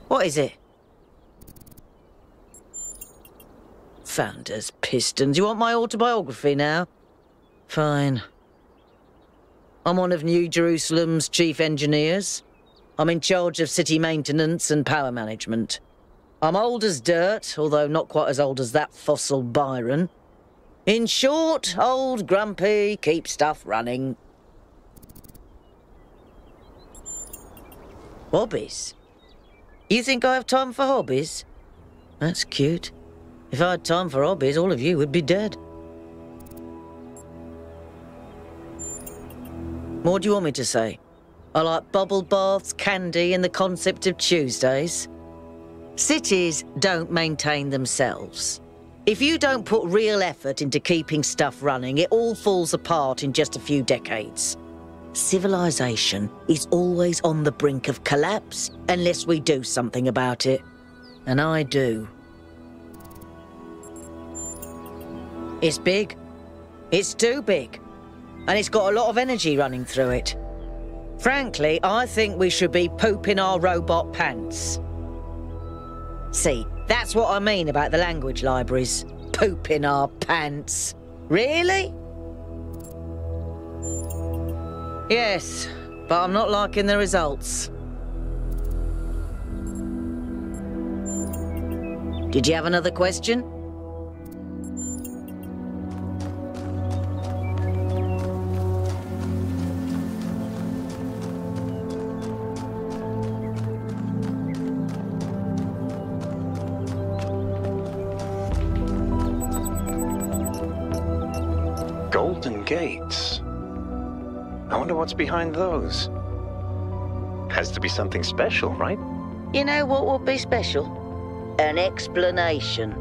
What is it? Founders Pistons. You want my autobiography now? Fine. I'm one of New Jerusalem's chief engineers. I'm in charge of city maintenance and power management. I'm old as dirt, although not quite as old as that fossil Byron. In short, old, grumpy, keep stuff running. Hobbies? You think I have time for hobbies? That's cute. If I had time for hobbies, all of you would be dead. What do you want me to say? I like bubble baths, candy, and the concept of Tuesdays. Cities don't maintain themselves. If you don't put real effort into keeping stuff running, it all falls apart in just a few decades. Civilization is always on the brink of collapse unless we do something about it. And I do. It's big. It's too big. And it's got a lot of energy running through it. Frankly, I think we should be pooping our robot pants. See, that's what I mean about the language libraries. Pooping our pants. Really? Yes, but I'm not liking the results. Did you have another question? Golden gates. I wonder what's behind those. Has to be something special, right? You know what would be special? An explanation.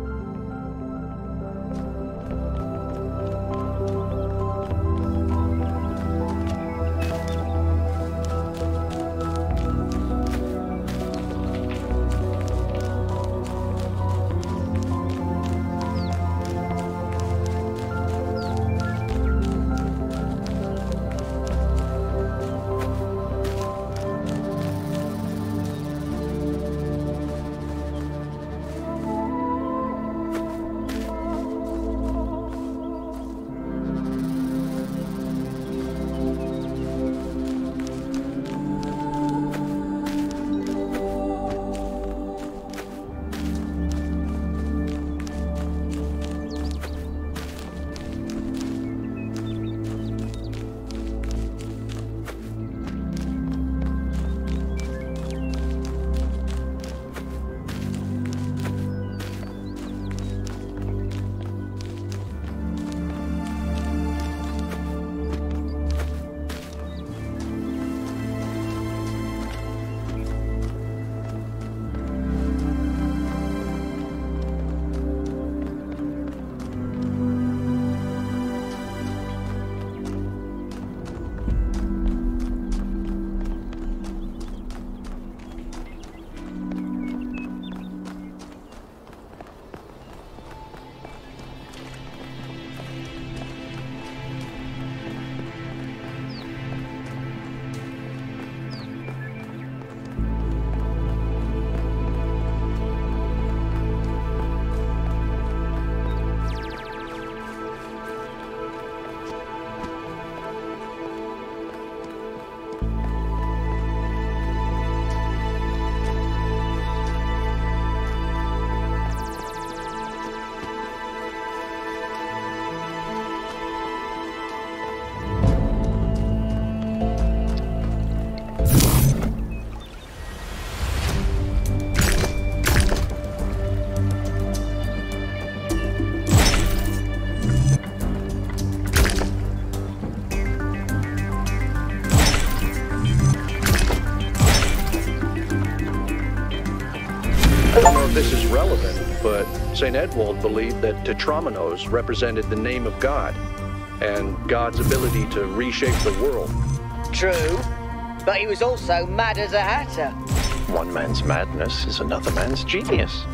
if this is relevant, but St. Edwald believed that Tetrominoes represented the name of God, and God's ability to reshape the world. True, but he was also mad as a hatter. One man's madness is another man's genius.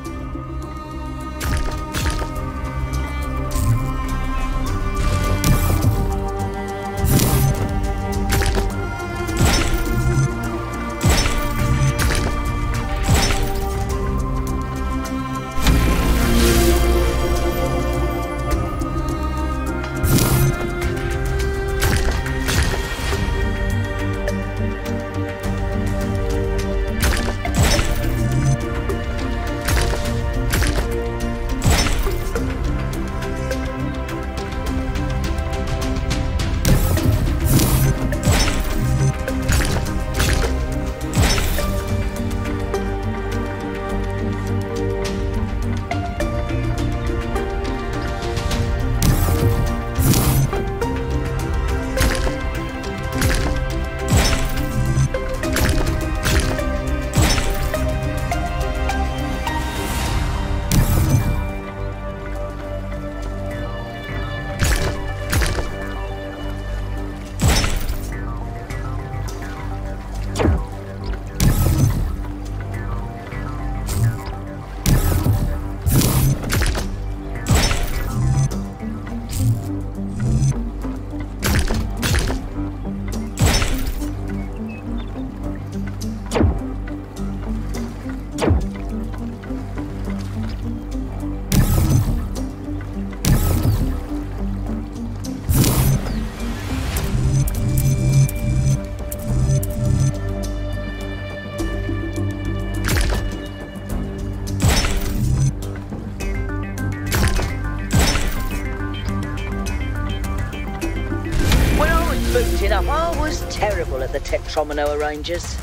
I was terrible at the Tetromino arrangers.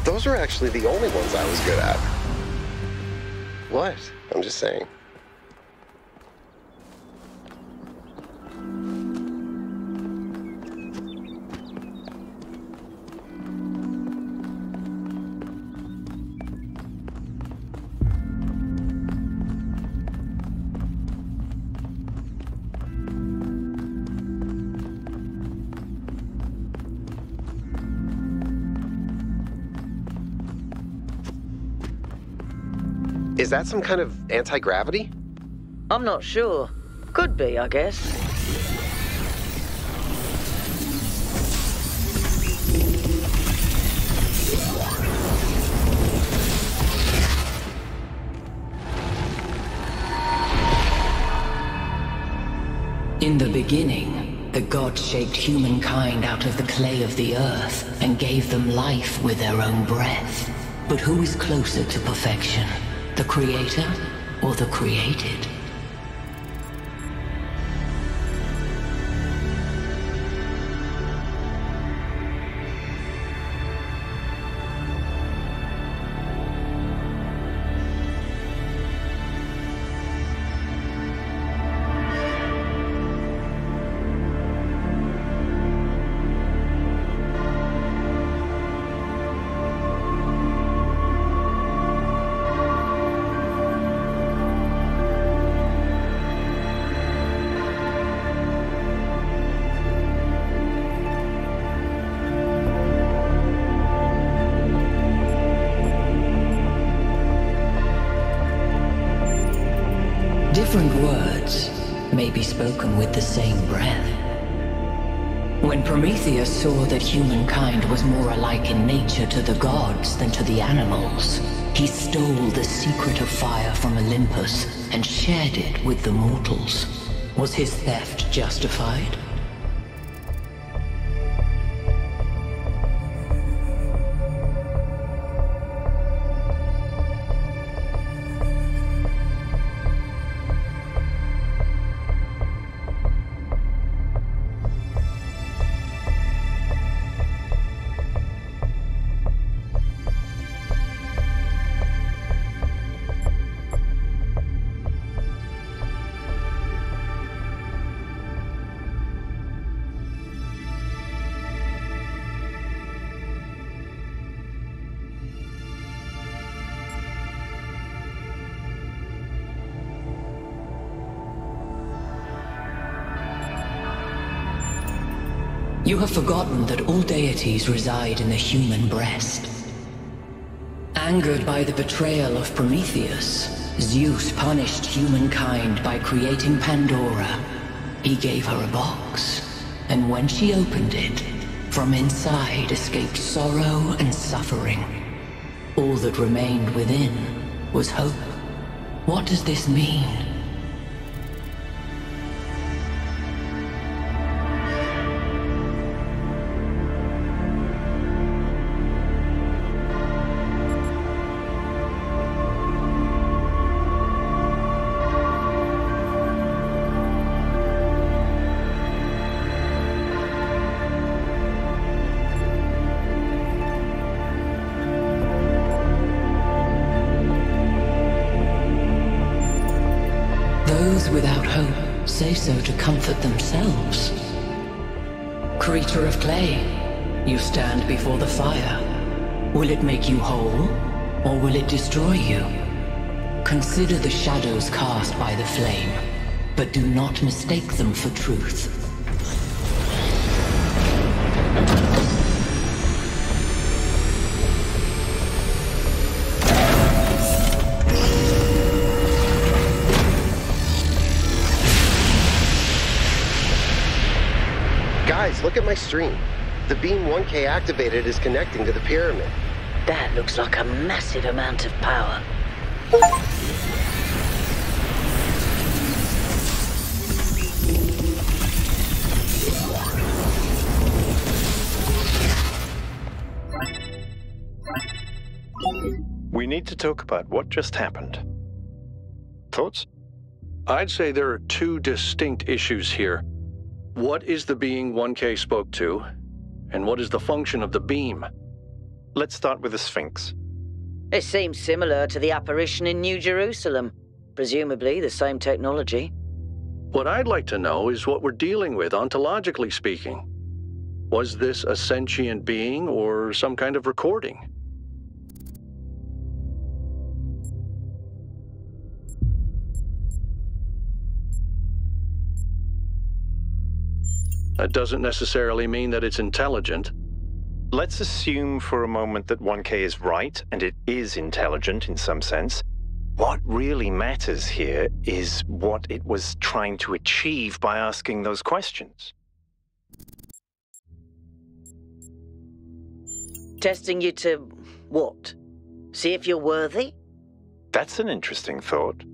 Those were actually the only ones I was good at. What? I'm just saying. Is that some kind of anti-gravity? I'm not sure. Could be, I guess. In the beginning, the gods shaped humankind out of the clay of the earth and gave them life with their own breath. But who is closer to perfection? The creator or the created? Different words may be spoken with the same breath. When Prometheus saw that humankind was more alike in nature to the gods than to the animals, he stole the secret of fire from Olympus and shared it with the mortals. Was his theft justified? You have forgotten that all deities reside in the human breast. Angered by the betrayal of Prometheus, Zeus punished humankind by creating Pandora. He gave her a box, and when she opened it, from inside escaped sorrow and suffering. All that remained within was hope. What does this mean? Those without hope say so to comfort themselves. Creature of clay, you stand before the fire. Will it make you whole, or will it destroy you? Consider the shadows cast by the flame, but do not mistake them for truth. Guys, look at my stream. The beam 1K activated is connecting to the pyramid. That looks like a massive amount of power. We need to talk about what just happened. Thoughts? I'd say there are two distinct issues here. What is the being 1K spoke to, and what is the function of the beam? Let's start with the Sphinx. It seems similar to the apparition in New Jerusalem. Presumably the same technology. What I'd like to know is what we're dealing with, ontologically speaking. Was this a sentient being or some kind of recording? That doesn't necessarily mean that it's intelligent. Let's assume for a moment that 1K is right, and it is intelligent in some sense. What really matters here is what it was trying to achieve by asking those questions. Testing you to what? See if you're worthy? That's an interesting thought.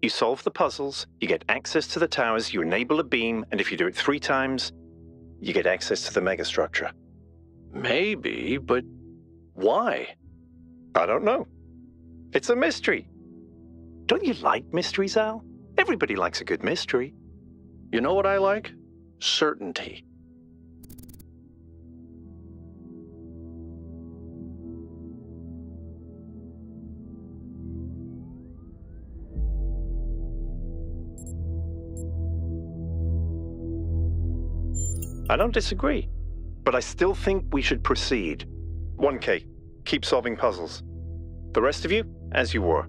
You solve the puzzles, you get access to the towers, you enable a beam, and if you do it 3 times, you get access to the megastructure. Maybe, but why? I don't know. It's a mystery. Don't you like mysteries, Al? Everybody likes a good mystery. You know what I like? Certainty. I don't disagree, but I still think we should proceed. 1K, keep solving puzzles. The rest of you, as you were.